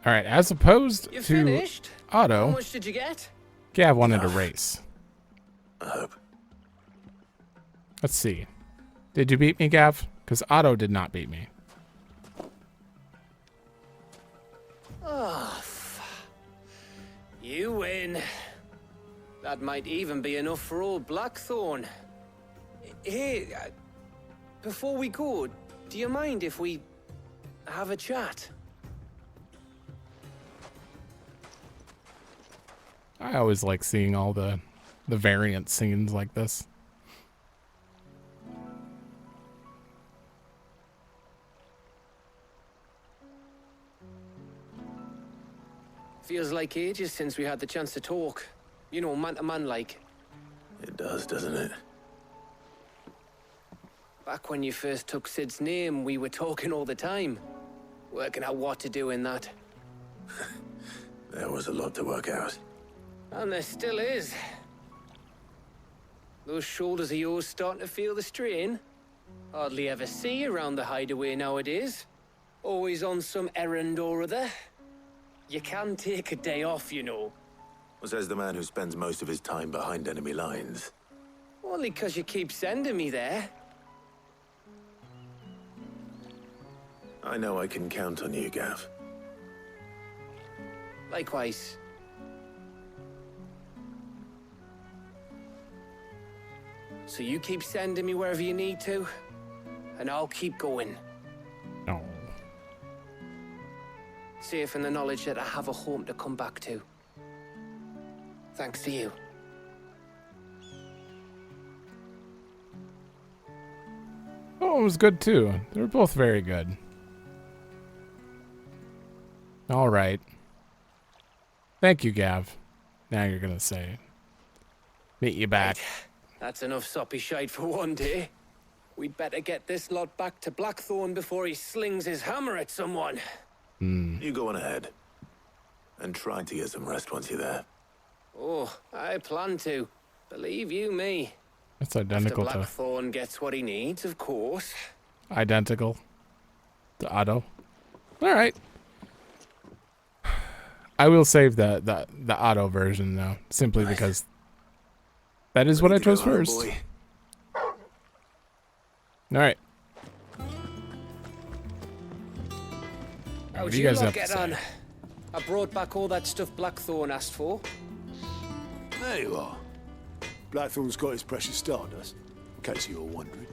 All right, as opposed You to finished? How Otto, much did you get? Gav wanted a race. I hope. Let's see. Did you beat me, Gav? Because Otto did not beat me. Oh, you win. That might even be enough for old Blackthorn. Hey, before we go, do you mind if we have a chat? I always like seeing all the variant scenes like this. Feels like ages since we had the chance to talk. You know, man to man like. It does, doesn't it? Back when you first took Sid's name, we were talking all the time. Working out what to do in that. There was a lot to work out. And there still is. Those shoulders of yours starting to feel the strain. Hardly ever see you around the hideaway nowadays. Always on some errand or other. You can take a day off, you know. Says the man who spends most of his time behind enemy lines. Only 'cause you keep sending me there. I know I can count on you, Gav. Likewise. So you keep sending me wherever you need to, and I'll keep going. No. Safe in the knowledge that I have a home to come back to. Thanks to you. Oh, it was good too. They were both very good. All right. Thank you, Gav. Now you're gonna say, meet you back. That's enough soppy shite for one day. We'd better get this lot back to Blackthorn before he slings his hammer at someone. You go on ahead. And try to get some rest once you're there. Oh, I plan to. Believe you me. That's identical After to Blackthorn gets what he needs, of course. identical to Otto. All right. I will save the Otto version though, simply because that is what I chose first. Boy. All right. How What do do you you guys lot have to get say? on? I brought back all that stuff Blackthorn asked for. There you are. Blackthorn's got his precious Stardust, in case you were wondering.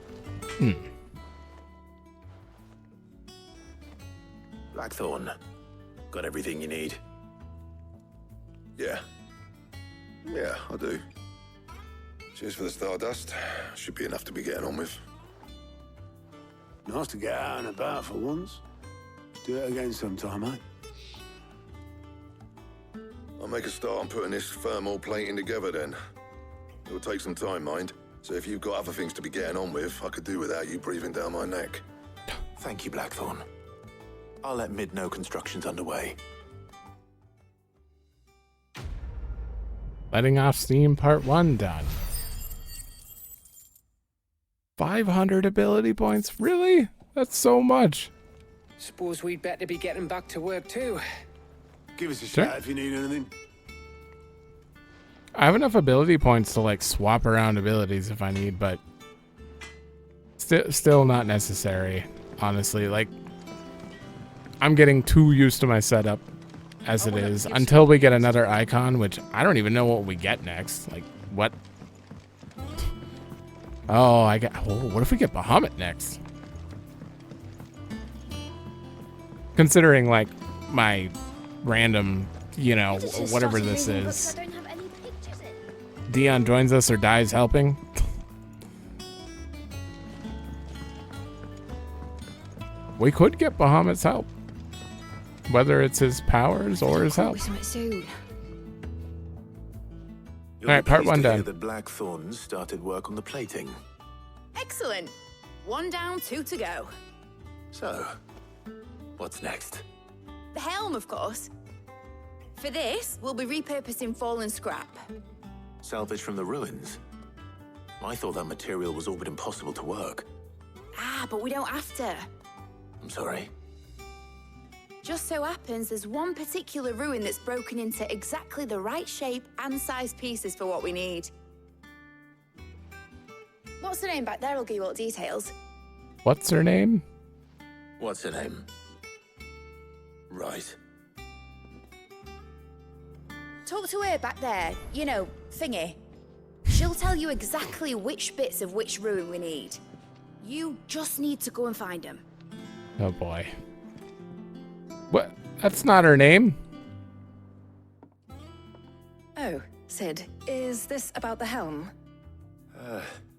Blackthorn. Got everything you need. Yeah. Yeah, I do. Cheers for the Stardust. Should be enough to be getting on with. Nice to get out and about for once. Do it again sometime, eh? I'll make a start on putting this thermal plating together then. It'll take some time, mind. So if you've got other things to be getting on with, I could do without you breathing down my neck. Thank you, Blackthorn. I'll let Mid know construction's underway. Letting off steam part 1 done. 500 ability points? Really? That's so much. Suppose we'd better be getting back to work too. Give us a Sure. shout if you need anything. I have enough ability points to like swap around abilities if I need, but still not necessary, honestly. Like, I'm getting too used to my setup as it is until we get another Eikon, which I don't even know what we get next. Like, what? Oh, what if we get Bahamut next? Considering, like, my random, whatever this is. Dion joins us or dies helping. We could get Bahamut's help. Whether it's his powers or his help. Alright, part 1 done. The Blackthorns started work on the plating. Excellent. 1 down, 2 to go. So, what's next? The helm, of course. For this, we'll be repurposing fallen scrap. Salvage from the ruins? I thought that material was all but impossible to work. But we don't have to. I'm sorry. Just so happens there's one particular ruin that's broken into exactly the right shape and size pieces for what we need. What's the name back there? I'll give you all the details. What's her name? What's her name? Right. Talk to her back there. You know, thingy. She'll tell you exactly which bits of which ruin we need. You just need to go and find them. Oh boy. What? That's not her name. Oh, Sid, is this about the helm?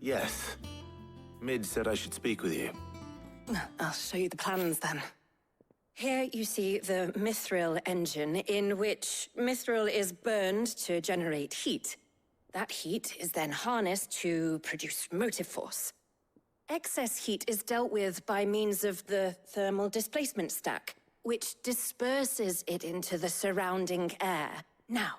Yes. Mid said I should speak with you. I'll show you the plans then. Here you see the mithril engine, in which mithril is burned to generate heat. That heat is then harnessed to produce motive force. Excess heat is dealt with by means of the thermal displacement stack, which disperses it into the surrounding air. Now,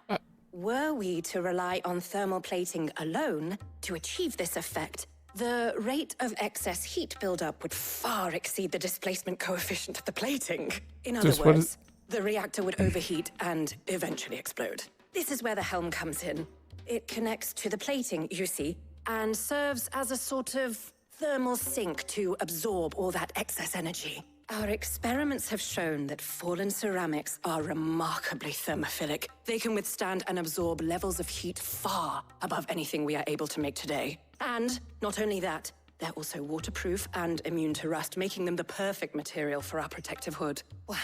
were we to rely on thermal plating alone to achieve this effect, the rate of excess heat buildup would far exceed the displacement coefficient of the plating. In other words, the reactor would overheat and eventually explode. This is where the helm comes in. It connects to the plating, you see, and serves as a sort of thermal sink to absorb all that excess energy. Our experiments have shown that fallen ceramics are remarkably thermophilic. They can withstand and absorb levels of heat far above anything we are able to make today. And not only that, they're also waterproof and immune to rust, making them the perfect material for our protective hood. Why,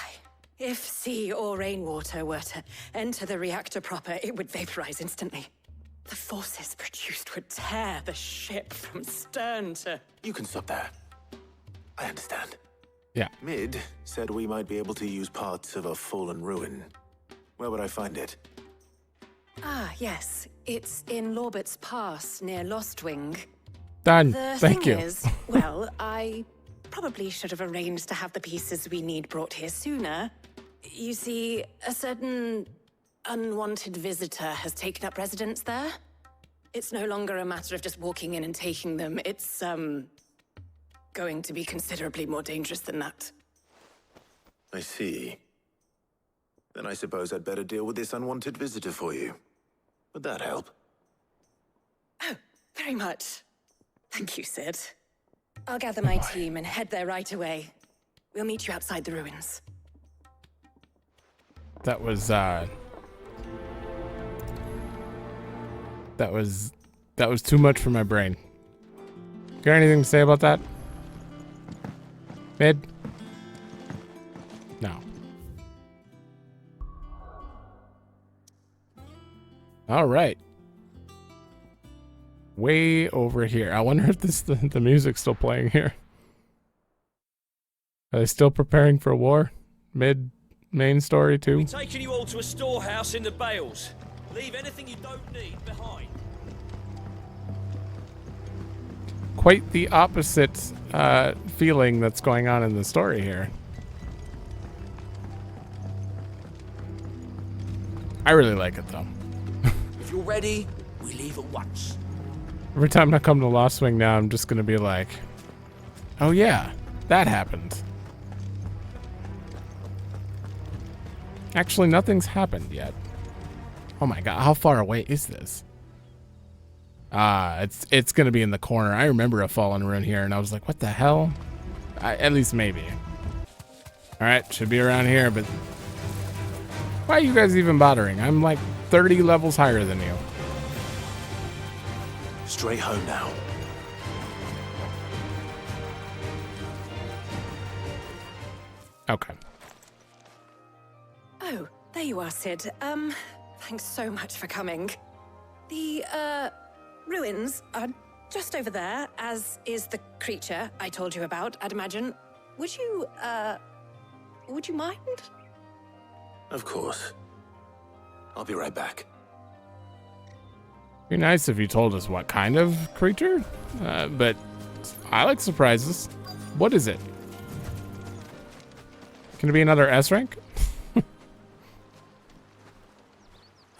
if sea or rainwater were to enter the reactor proper, it would vaporize instantly. The forces produced would tear the ship from stern to... You can stop there. I understand. Yeah. Mid said we might be able to use parts of a fallen ruin. Where would I find it? Ah, yes. It's in Lorbert's Pass, near Lostwing. Done. The Thank thing you. is, well, I probably should have arranged to have the pieces we need brought here sooner. You see, a certain unwanted visitor has taken up residence there. It's no longer a matter of just walking in and taking them. It's, going to be considerably more dangerous than that. I see. Then I suppose I'd better deal with this unwanted visitor for you. Would that help? Oh, very much. Thank you, Sid. I'll gather my team and head there right away. We'll meet you outside the ruins. That was too much for my brain. Got anything to say about that? Mid? No. All right. Way over here. I wonder if the music's still playing here. Are they still preparing for war? Mid main story too? We're taking you all to a storehouse in the Bales. Leave anything you don't need behind. Quite the opposite feeling that's going on in the story here. I really like it though. If you're ready, we leave at once. Every time I come to Lost Wing now, I'm just gonna be like, oh yeah, that happened. Actually, nothing's happened yet. Oh my god, how far away is this? It's gonna be in the corner. I remember a fallen ruin here, and I was like, what the hell? At least maybe. Alright, should be around here, but... why are you guys even bothering? I'm like 30 levels higher than you. Straight home now. Okay. Oh, there you are, Sid. Thanks so much for coming. The, ruins are just over there, as is the creature I told you about, I'd imagine. Would you mind? Of course. I'll be right back. Be nice if you told us what kind of creature, but I like surprises. What is it? Can it be another S rank?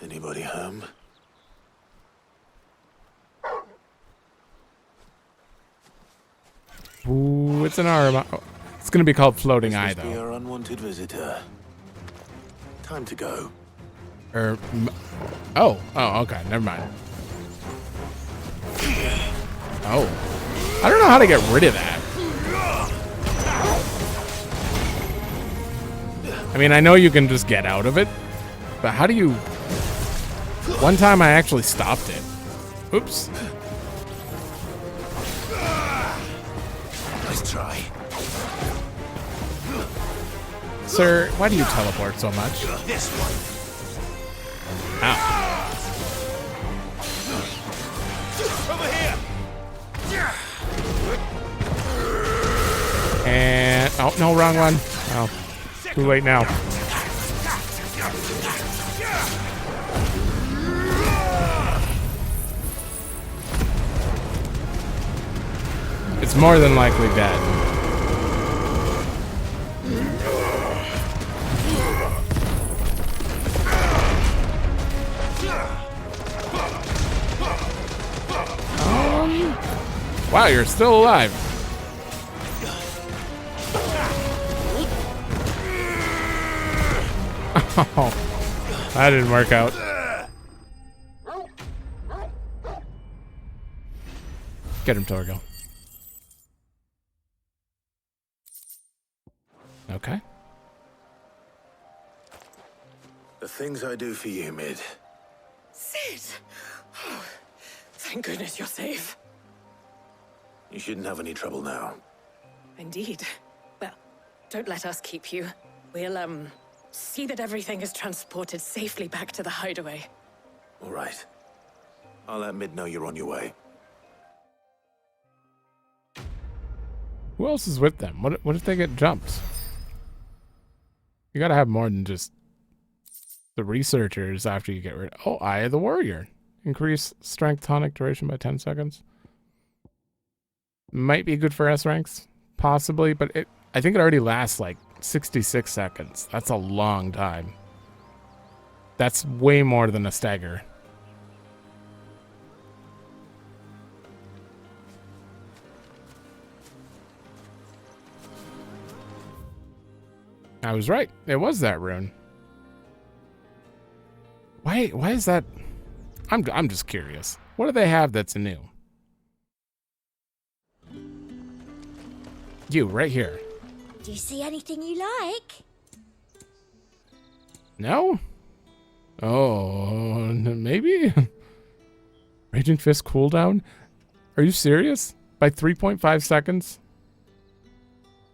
Anybody home? Ooh, it's an arm. Oh, it's gonna be called Floating Eye, This must be though. our unwanted visitor. Time to go. Oh, okay, never mind. Oh, I don't know how to get rid of that. I mean, I know you can just get out of it, but how do you? One time I actually stopped it. Oops. Nice try. Sir, why do you teleport so much? This one. Ow. Over here. And oh no, wrong one. Oh, too late now. It's more than likely dead. Wow, you're still alive. Oh, that didn't work out. Get him, Torgo. Okay. The things I do for you, Mid. Sid! Oh, thank goodness you're safe. You shouldn't have any trouble now. Indeed. Well, don't let us keep you. We'll, see that everything is transported safely back to the hideaway. All right. I'll let Mid know you're on your way. Who else is with them? What if they get jumped? You gotta have more than just the researchers after you get rid of... Oh, Eye of the Warrior. Increase strength tonic duration by 10 seconds. Might be good for S ranks. Possibly, but I think it already lasts like 66 seconds. That's a long time. That's way more than a stagger. I was right. It was that rune. Why is that? I'm just curious. What do they have that's new? You, right here. Do you see anything you like? No? Oh, maybe? Raging Fist cooldown? Are you serious? By 3.5 seconds?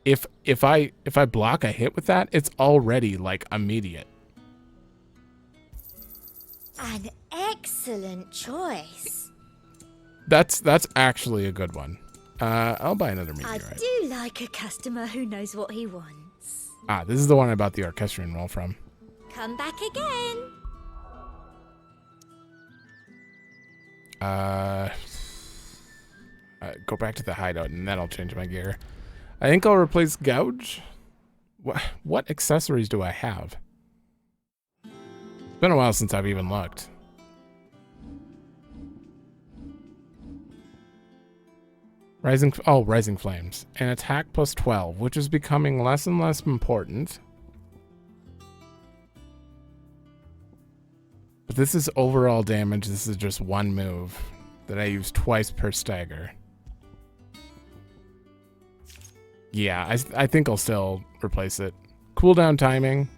If I block a hit with that, it's already like immediate. An excellent choice. That's actually a good one. I'll buy another meteorite. I do like a customer who knows what he wants. Ah, this is the one I bought the orchestrion roll from. Come back again. Go back to the hideout and then I'll change my gear. I think I'll replace Gouge. What accessories do I have? It's been a while since I've even looked. Rising Flames. An attack plus 12, which is becoming less and less important. But this is overall damage. This is just one move that I use twice per stagger. Yeah, I think I'll still replace it. Cooldown timing.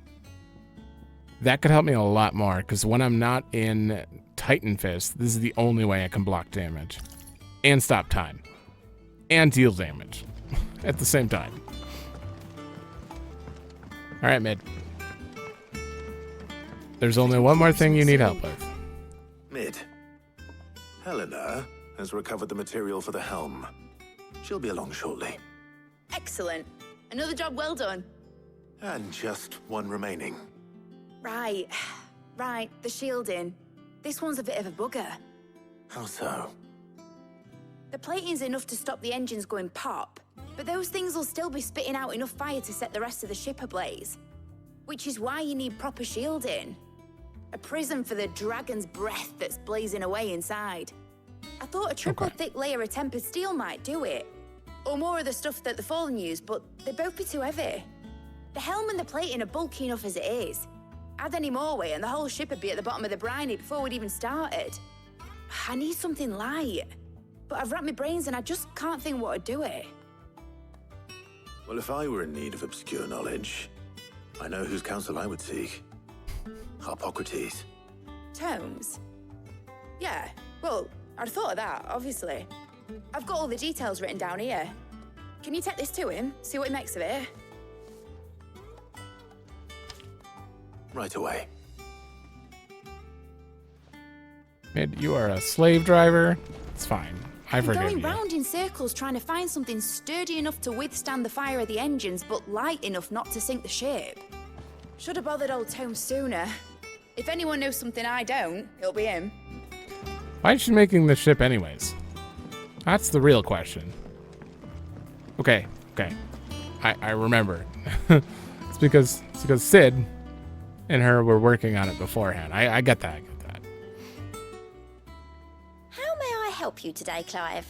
That could help me a lot more, because when I'm not in Titan Fist, this is the only way I can block damage. And stop time. And deal damage. At the same time. All right, Mid. There's only one more thing you need help with. Mid. Helena has recovered the material for the helm. She'll be along shortly. Excellent. Another job well done. And just one remaining. Right. Right, the shielding. This one's a bit of a bugger. How so? The plating's enough to stop the engines going pop, but those things will still be spitting out enough fire to set the rest of the ship ablaze. Which is why you need proper shielding. A prison for the dragon's breath that's blazing away inside. I thought a triple thick layer of tempered steel might do it. Or more of the stuff that the Fallen use, but they'd both be too heavy. The helm and the plating are bulky enough as it is. Add any more weight and the whole ship would be at the bottom of the briny before we'd even started. I need something light. But I've racked my brains and I just can't think what would do it. Well, if I were in need of obscure knowledge, I know whose counsel I would seek. Harpocrates. Tomes? Yeah, well, I'd thought of that, obviously. I've got all the details written down here. Can you take this to him, see what he makes of it? Right away. Mid, you are a slave driver. It's fine. I We're forgive going you. round in circles trying to find something sturdy enough to withstand the fire of the engines, but light enough not to sink the ship. Should have bothered old Tome sooner. If anyone knows something I don't, it'll be him. Why is she making the ship anyways? That's the real question. Okay. I remember. It's because Sid and her were working on it beforehand. I get that. How may I help you today, Clive?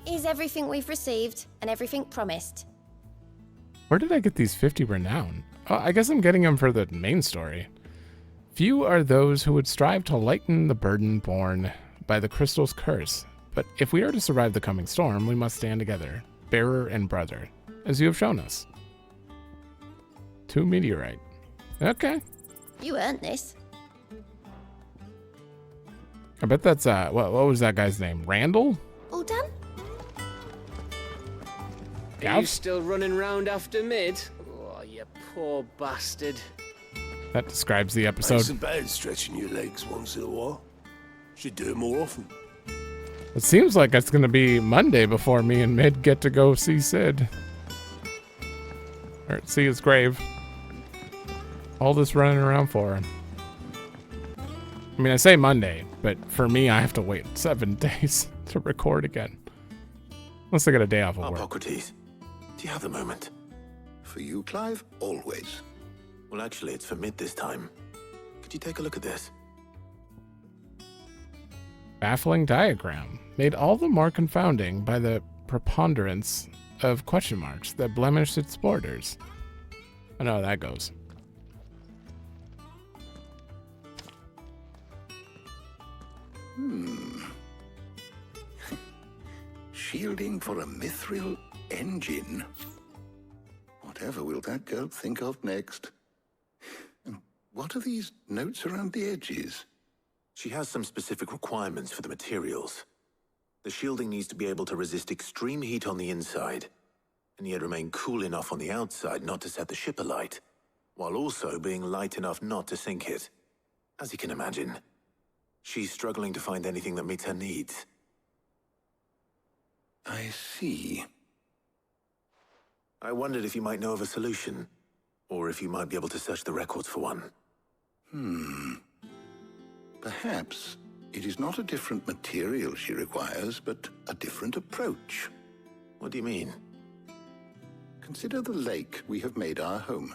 Is everything we've received and everything promised? Where did I get these 50 renown? Oh, I guess I'm getting them for the main story. Few are those who would strive to lighten the burden borne by the crystal's curse. But if we are to survive the coming storm, we must stand together, bearer and brother, as you have shown us. 2 meteorite. Okay. You earned this. I bet that's, what was that guy's name? Randall? All done? Are you still running round after Mid? Oh, you poor bastard. That describes the episode. It's bad stretching your legs once in a while. Should do it more often. It seems like it's going to be Monday before me and Mid get to go see Sid. Or see his grave. All this running around for him. I mean, I say Monday, but for me, I have to wait 7 days to record again. Unless I get a day off of work. Harpocrates, do you have a moment? For you, Clive? Always. Well, actually, it's for Mid this time. Could you take a look at this? Baffling diagram, made all the more confounding by the preponderance of question marks that blemished its borders. I know how that goes. Shielding for a mithril engine. Whatever will that girl think of next? And what are these notes around the edges? She has some specific requirements for the materials. The shielding needs to be able to resist extreme heat on the inside, and yet remain cool enough on the outside not to set the ship alight, while also being light enough not to sink it. As you can imagine, she's struggling to find anything that meets her needs. I see. I wondered if you might know of a solution, or if you might be able to search the records for one. Perhaps it is not a different material she requires, but a different approach. What do you mean? Consider the lake we have made our home.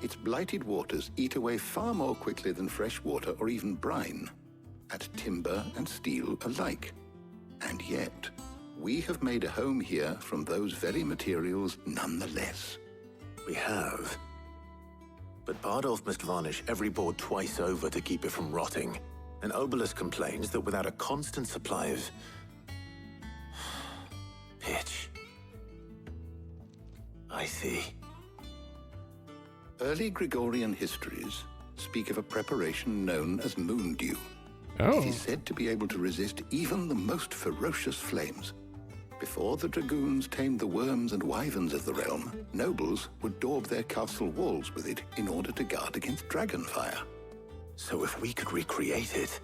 Its blighted waters eat away far more quickly than fresh water or even brine, at timber and steel alike. And yet, we have made a home here from those very materials nonetheless. We have. But Bardolph must varnish every board twice over to keep it from rotting. And Obelus complains that without a constant supply of pitch. I see. Early Gregorian histories speak of a preparation known as moon dew. Oh. It is said to be able to resist even the most ferocious flames. Before the dragoons tamed the worms and wyverns of the realm, nobles would daub their castle walls with it in order to guard against dragonfire. So if we could recreate it...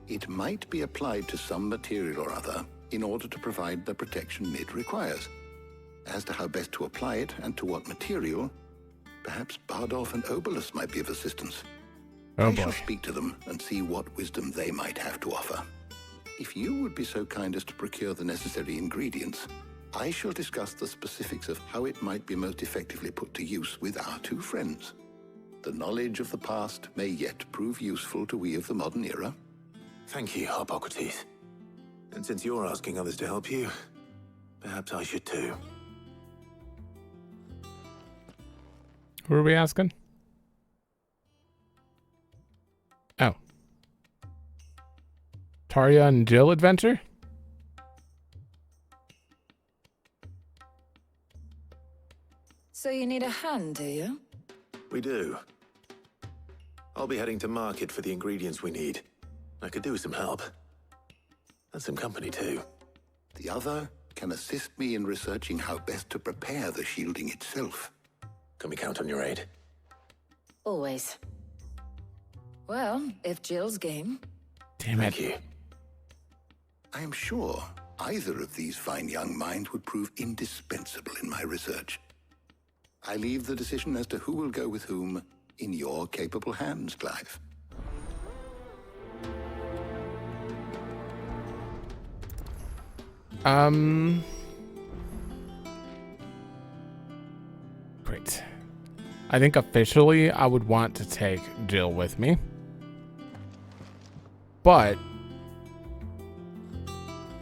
It might be applied to some material or other in order to provide the protection it requires. As to how best to apply it and to what material, perhaps Bardolph and Obolus might be of assistance. I shall speak to them and see what wisdom they might have to offer. If you would be so kind as to procure the necessary ingredients, I shall discuss the specifics of how it might be most effectively put to use with our two friends. The knowledge of the past may yet prove useful to we of the modern era. Thank you, Hippocrates. And since you're asking others to help you, perhaps I should too. Who are we asking? Oh. Tarja and Jill adventure? So you need a hand, do you? We do. I'll be heading to market for the ingredients we need. I could do with some help. And some company too. The other can assist me in researching how best to prepare the shielding itself. Can we count on your aid? Always. Well, if Jill's game. Damn it. Thank you. I am sure either of these fine young minds would prove indispensable in my research. I leave the decision as to who will go with whom in your capable hands, Clive. Great. I think officially I would want to take Jill with me. But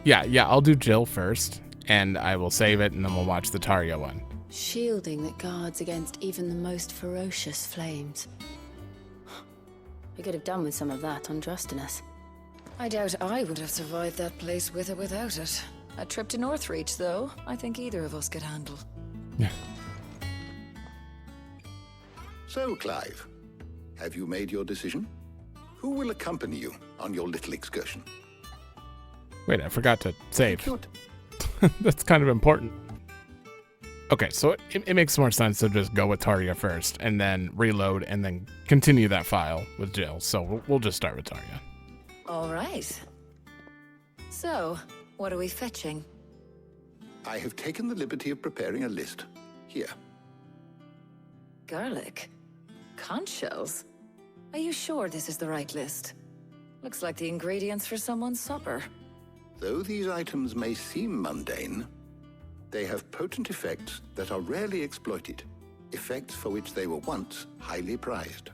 yeah, I'll do Jill first, and I will save it, and then we'll watch the Tarja one. Shielding that guards against even the most ferocious flames. We could have done with some of that on Drustinus. I doubt I would have survived that place with or without it. A trip to Northreach, though, I think either of us could handle. Yeah. So, Clive, have you made your decision? Who will accompany you on your little excursion? Wait, I forgot to save. That's kind of important. Okay, so it makes more sense to just go with Tarja first, and then reload, and then continue that file with Jill. So we'll just start with Tarja. All right. So, what are we fetching? I have taken the liberty of preparing a list. Here. Garlic? Conch shells? Are you sure this is the right list? Looks like the ingredients for someone's supper. Though these items may seem mundane, they have potent effects that are rarely exploited, effects for which they were once highly prized.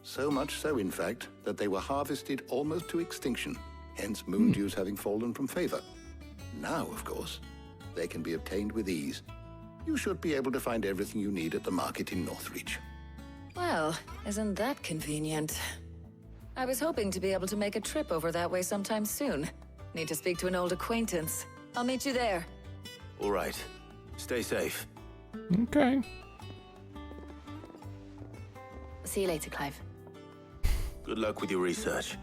So much so, in fact, that they were harvested almost to extinction, hence moon dews having fallen from favor. Now, of course, they can be obtained with ease. You should be able to find everything you need at the market in Northreach. Well, isn't that convenient? I was hoping to be able to make a trip over that way sometime soon. Need to speak to an old acquaintance. I'll meet you there. All right. Stay safe. Okay. See you later, Clive. Good luck with your research.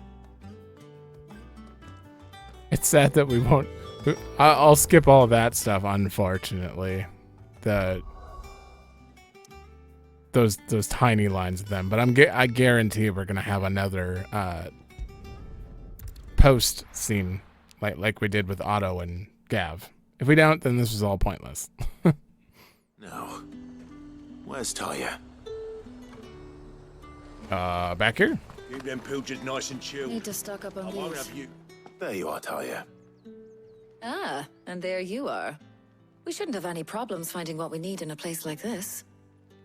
It's sad that we won't... I'll skip all that stuff, unfortunately. Those tiny lines of them. But I guarantee we're going to have another post scene like we did with Otto and Gav. If we don't, then this was all pointless. No. Where's Tarja? Back here. Keep them pilchards nice and chilled. Need to stock up on I won't these. have you. There you are, Tarja. Ah, and there you are. We shouldn't have any problems finding what we need in a place like this.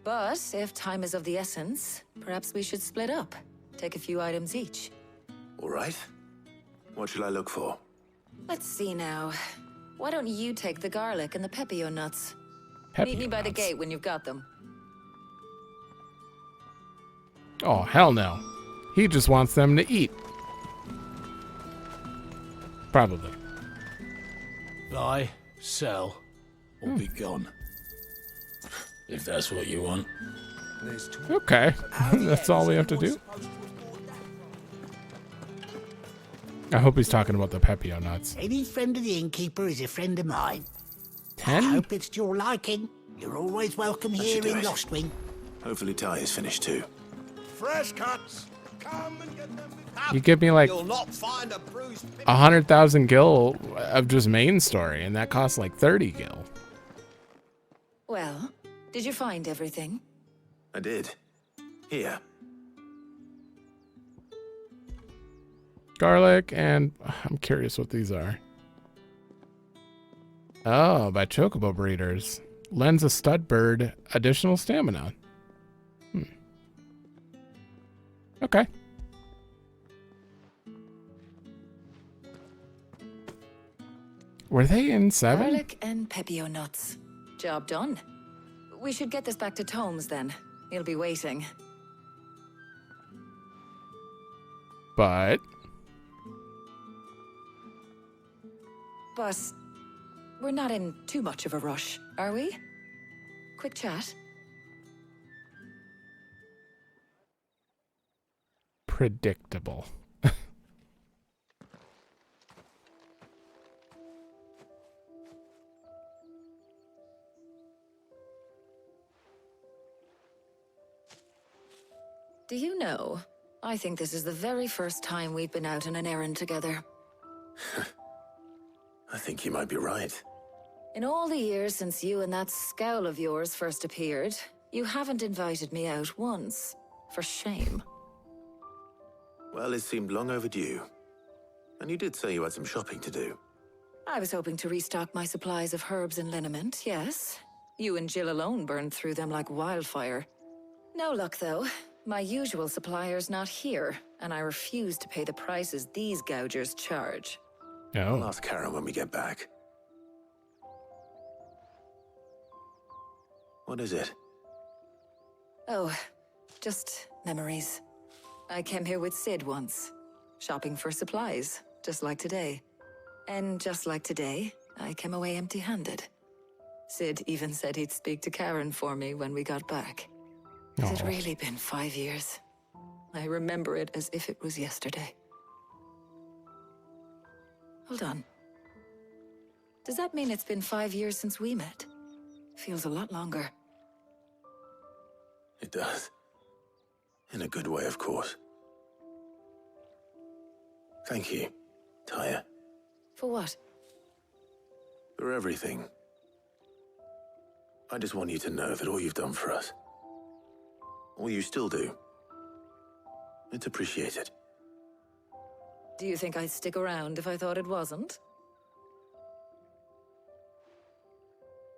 But if time is of the essence, perhaps we should split up. Take a few items each. All right. What shall I look for? Let's see now. Why don't you take the garlic and the pepio nuts? Meet me by the gate when you've got them. Oh, hell no. He just wants them to eat. Probably. Buy, sell, or be gone. If that's what you want. Okay. That's all we have to do. I hope he's talking about the Pepio nuts. Any friend of the innkeeper is a friend of mine. 10? I hope it's to your liking. You're always welcome That here should do in it. Lostwing. Hopefully Ty is finished too. Fresh cuts. Come and get them. You give me like You'll not find a bruised 100,000 gil of just main story, and that costs like 30 gil. Well, did you find everything? I did. Here. Garlic, and I'm curious what these are. Oh, by Chocobo Breeders. Lends a stud bird additional stamina. Okay. Were they in 7? Garlic and Pepio nuts. Job done. We should get this back to Tomes then. He'll be waiting. But we're not in too much of a rush, are we? Quick chat. predictable. Do you know, I think this is the very first time we've been out on an errand together. I think you might be right. In all the years since you and that scowl of yours first appeared, you haven't invited me out once. For shame. Well, it seemed long overdue. And you did say you had some shopping to do. I was hoping to restock my supplies of herbs and liniment, yes. You and Jill alone burned through them like wildfire. No luck, though. My usual supplier's not here, and I refuse to pay the prices these gougers charge. I'll ask Karen when we get back. What is it? Oh, just memories. I came here with Sid once, shopping for supplies, just like today. And just like today, I came away empty-handed. Sid even said he'd speak to Karen for me when we got back. It's really been 5 years. I remember it as if it was yesterday. Hold on. Does that mean it's been 5 years since we met? Feels a lot longer. It does. In a good way, of course. Thank you, Taya, For what? for everything. I just want you to know that all you've done for us, all you still do, it's appreciated. Do you think I'd stick around if I thought it wasn't?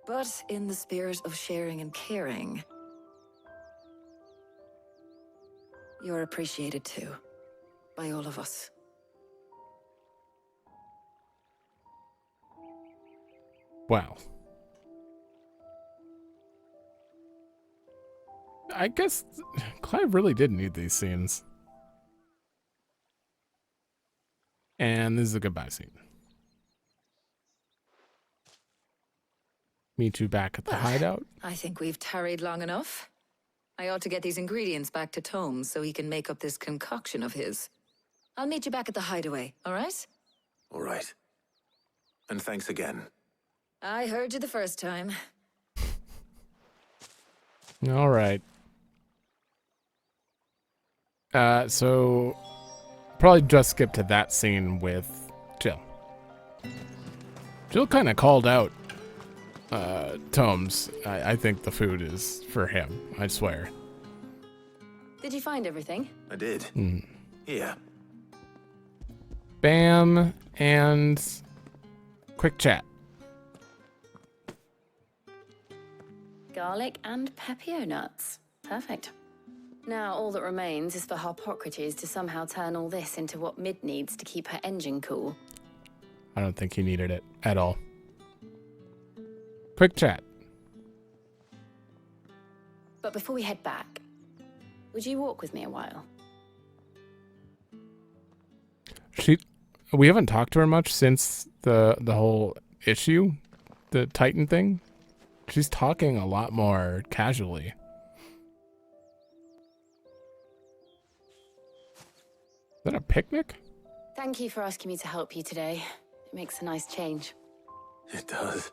But in the spirit of sharing and caring, you're appreciated too, by all of us. Wow. I guess Clive really did need these scenes. And this is a goodbye scene. Meet you back at the hideout. I think we've tarried long enough. I ought to get these ingredients back to Tomes so he can make up this concoction of his. I'll meet you back at the hideaway, all right? All right. And thanks again. I heard you the first time. All right. So probably just skip to that scene with Jill. Jill kind of called out Tomes. I think the food is for him. I swear. Did you find everything? I did. Here. Bam and quick chat. Garlic and Pepio nuts. Perfect. Now all that remains is for Harpocrates to somehow turn all this into what Mid needs to keep her engine cool. I don't think he needed it at all. Quick chat. But before we head back, would you walk with me a while? We haven't talked to her much since the whole issue, the Titan thing. She's talking a lot more casually. Is that a picnic? Thank you for asking me to help you today. It makes a nice change. It does.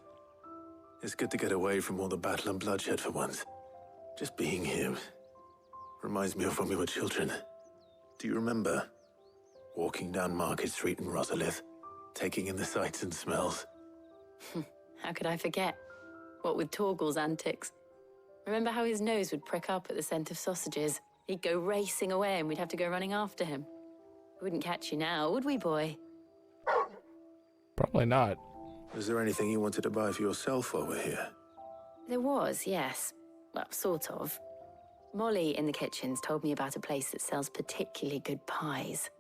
It's good to get away from all the battle and bloodshed for once. Just being here reminds me of when we were children. Do you remember? Walking down Market Street in Rosalith, taking in the sights and smells. How could I forget? What with Torgal's antics. Remember how his nose would prick up at the scent of sausages? He'd go racing away and we'd have to go running after him. We wouldn't catch you now, would we, boy? Probably not. Was there anything you wanted to buy for yourself while we're here? There was, yes. Well, sort of. Molly in the kitchens told me about a place that sells particularly good pies.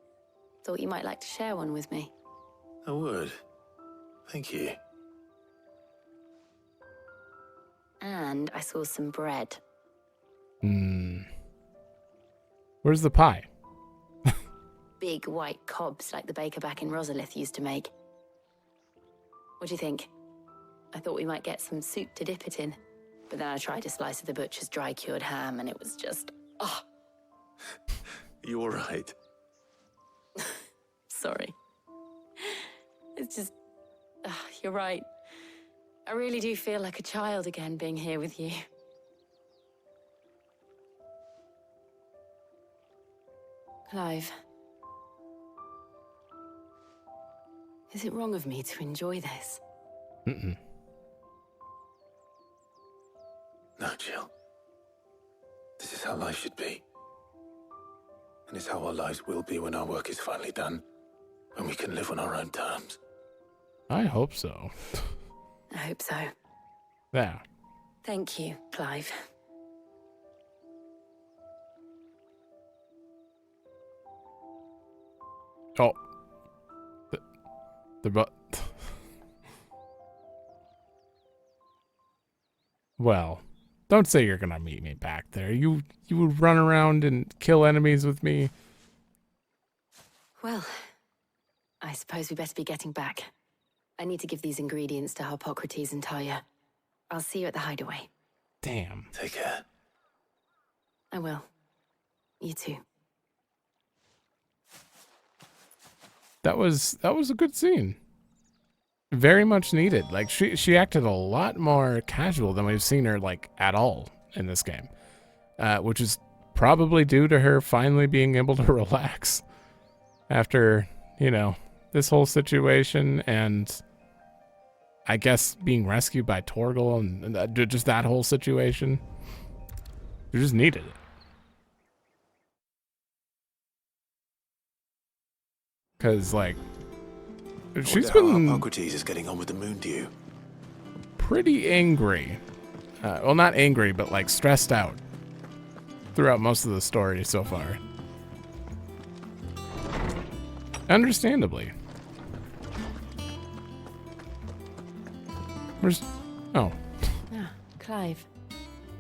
Thought you might like to share one with me. I would. Thank you. And I saw some bread. Where's the pie? Big white cobs like the baker back in Rosalith used to make. What do you think? I thought we might get some soup to dip it in. But then I tried a slice of the butcher's dry-cured ham and it was just... oh. You all right? Sorry. It's just... you're right. I really do feel like a child again being here with you. Clive. Is it wrong of me to enjoy this? Mm-mm. No, Jill. This is how life should be. And it's how our lives will be when our work is finally done. When we can live on our own terms. I hope so. I hope so. Yeah. Thank you, Clive. Oh. The Well, don't say you're gonna meet me back there. You would run around and kill enemies with me. Well, I suppose we better be getting back. I need to give these ingredients to Harpocrates and Talia. I'll see you at the hideaway. Damn. Take care. I will. You too. That was a good scene. Very much needed. Like she acted a lot more casual than we've seen her like at all in this game, which is probably due to her finally being able to relax after, you know, this whole situation and I guess being rescued by Torgal and just that whole situation. You just needed it. Because, like, she's been... Harpocrates is getting on with the moon dew. Pretty angry. Well, not angry, but, like, stressed out throughout most of the story so far. Understandably. Where's... Oh. Ah, Clive.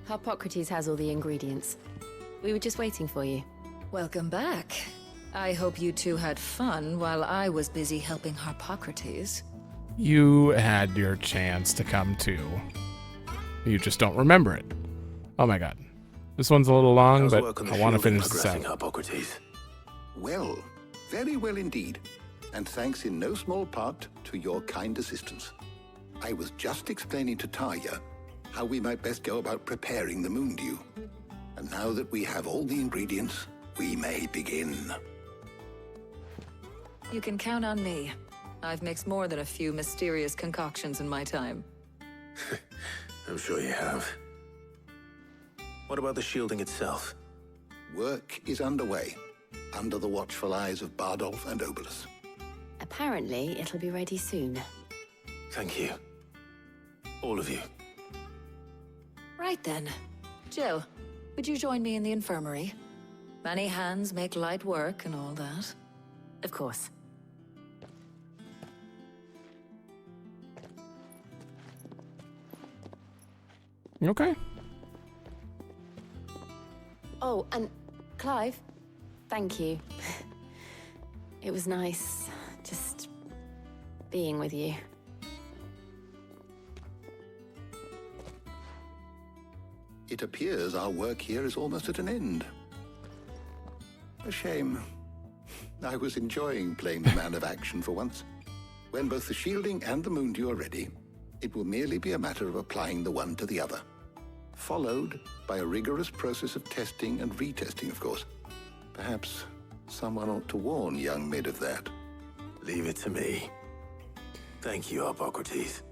Harpocrates has all the ingredients. We were just waiting for you. Welcome back. I hope you two had fun while I was busy helping Harpocrates. You had your chance to come too. You just don't remember it. Oh my god. This one's a little long, but I want to finish this out. Harpocrates? Well, very well indeed. And thanks in no small part to your kind assistance. I was just explaining to Talia how we might best go about preparing the moon dew. And now that we have all the ingredients, we may begin. You can count on me. I've mixed more than a few mysterious concoctions in my time. I'm sure you have. What about the shielding itself? Work is underway, under the watchful eyes of Bardolph and Obolus. Apparently, it'll be ready soon. Thank you. All of you. Right then. Jill, would you join me in the infirmary? Many hands make light work and all that. Of course. You okay? Oh, and Clive, thank you. It was nice just being with you. It appears our work here is almost at an end. A shame. I was enjoying playing the man of action for once. When both the shielding and the moondew are ready, it will merely be a matter of applying the one to the other. Followed by a rigorous process of testing and retesting, of course. Perhaps someone ought to warn young Mid of that. Leave it to me. Thank you, Hippocrates.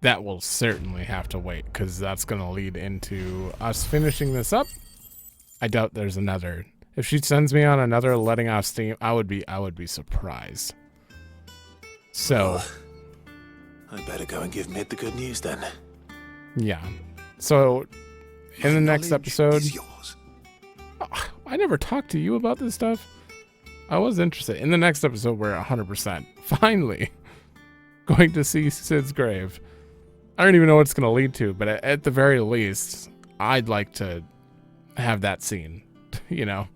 That will certainly have to wait, because that's going to lead into us finishing this up. I doubt there's another. If she sends me on another letting off steam, I would be surprised. So, I better go and give Mid the good news then. Yeah. So, in the next episode, I never talked to you about this stuff. I was interested. In the next episode, we're 100% finally going to see Sid's grave. I don't even know what it's going to lead to, but at the very least, I'd like to have that scene, you know.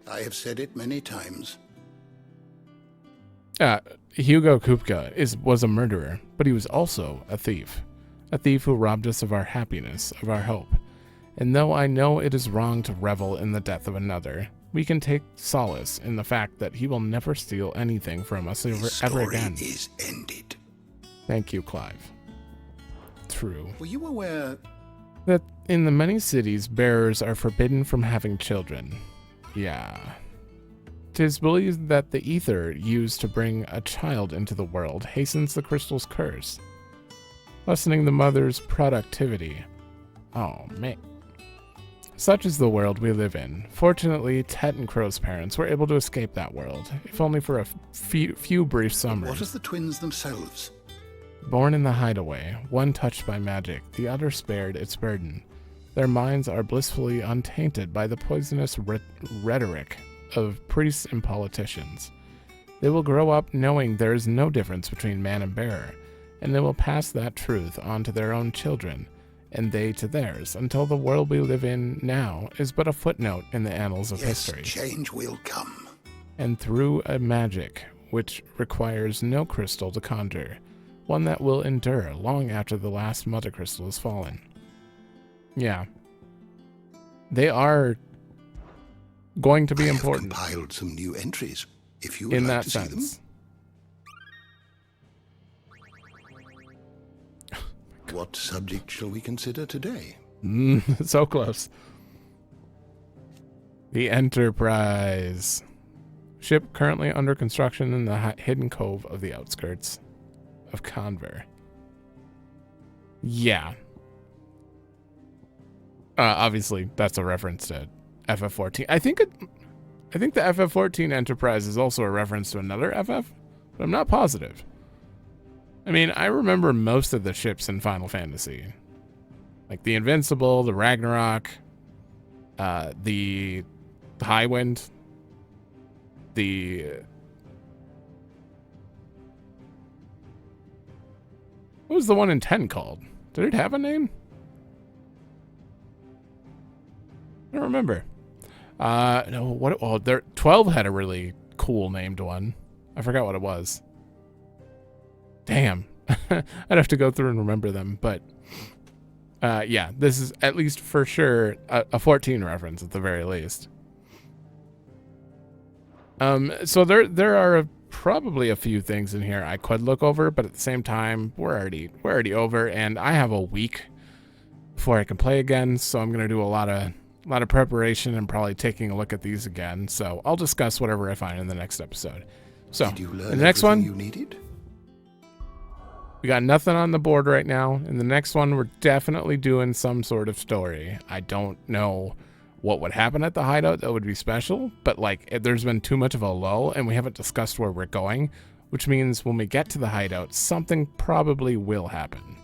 I have said it many times. Hugo Kupka was a murderer, but he was also a thief who robbed us of our happiness, of our hope. And though I know it is wrong to revel in the death of another, we can take solace in the fact that he will never steal anything from us ever again. Is ended. Thank you, Clive. True. Were you aware that in the many cities, bearers are forbidden from having children? Yeah. 'Tis believed that the ether used to bring a child into the world hastens the crystal's curse, lessening the mother's productivity. Oh, man. Such is the world we live in. Fortunately, Tet and Crow's parents were able to escape that world, if only for a few brief summers. What of the twins themselves? Born in the hideaway, one touched by magic, the other spared its burden. Their minds are blissfully untainted by the poisonous rhetoric of priests and politicians. They will grow up knowing there is no difference between man and bearer, and they will pass that truth on to their own children, and they to theirs, until the world we live in now is but a footnote in the annals of history. Change will come. And through a magic which requires no crystal to conjure, one that will endure long after the last mother crystal has fallen. Yeah. They are going to be important. I have compiled some new entries, if you would in like that to sense. see them. What subject shall we consider today? So close. The Enterprise. Ship currently under construction in the hidden cove of the outskirts of Conver. Yeah. Obviously, that's a reference to FF14. I think the FF14 Enterprise is also a reference to another FF, but I'm not positive. I mean, I remember most of the ships in Final Fantasy. Like the Invincible, the Ragnarok, the Highwind, what was the one in 10 called? Did it have a name? I don't remember. No, what? Oh, 12 had a really cool named one. I forgot what it was. Damn. I'd have to go through and remember them, but yeah, this is at least for sure a 14 reference at the very least. So there are probably a few things in here I could look over, but at the same time, we're already over, and I have a week before I can play again, so I'm gonna do a lot of preparation and probably taking a look at these again. So I'll discuss whatever I find in the next episode. So Did you learn in the next one, you needed? we got nothing on the board right now. In the next one, we're definitely doing some sort of story. I don't know what would happen at the hideout that would be special, but like there's been too much of a lull and we haven't discussed where we're going, which means when we get to the hideout, something probably will happen.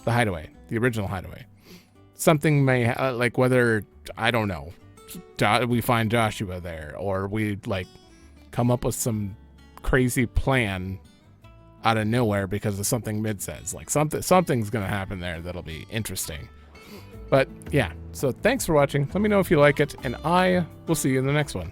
The hideaway, the original hideaway. Something may, like whether, I don't know, we find Joshua there, or we like come up with some crazy plan out of nowhere because of something Mid says. Like something's gonna happen there that'll be interesting. But yeah, so thanks for watching. Let me know if you like it, and I will see you in the next one.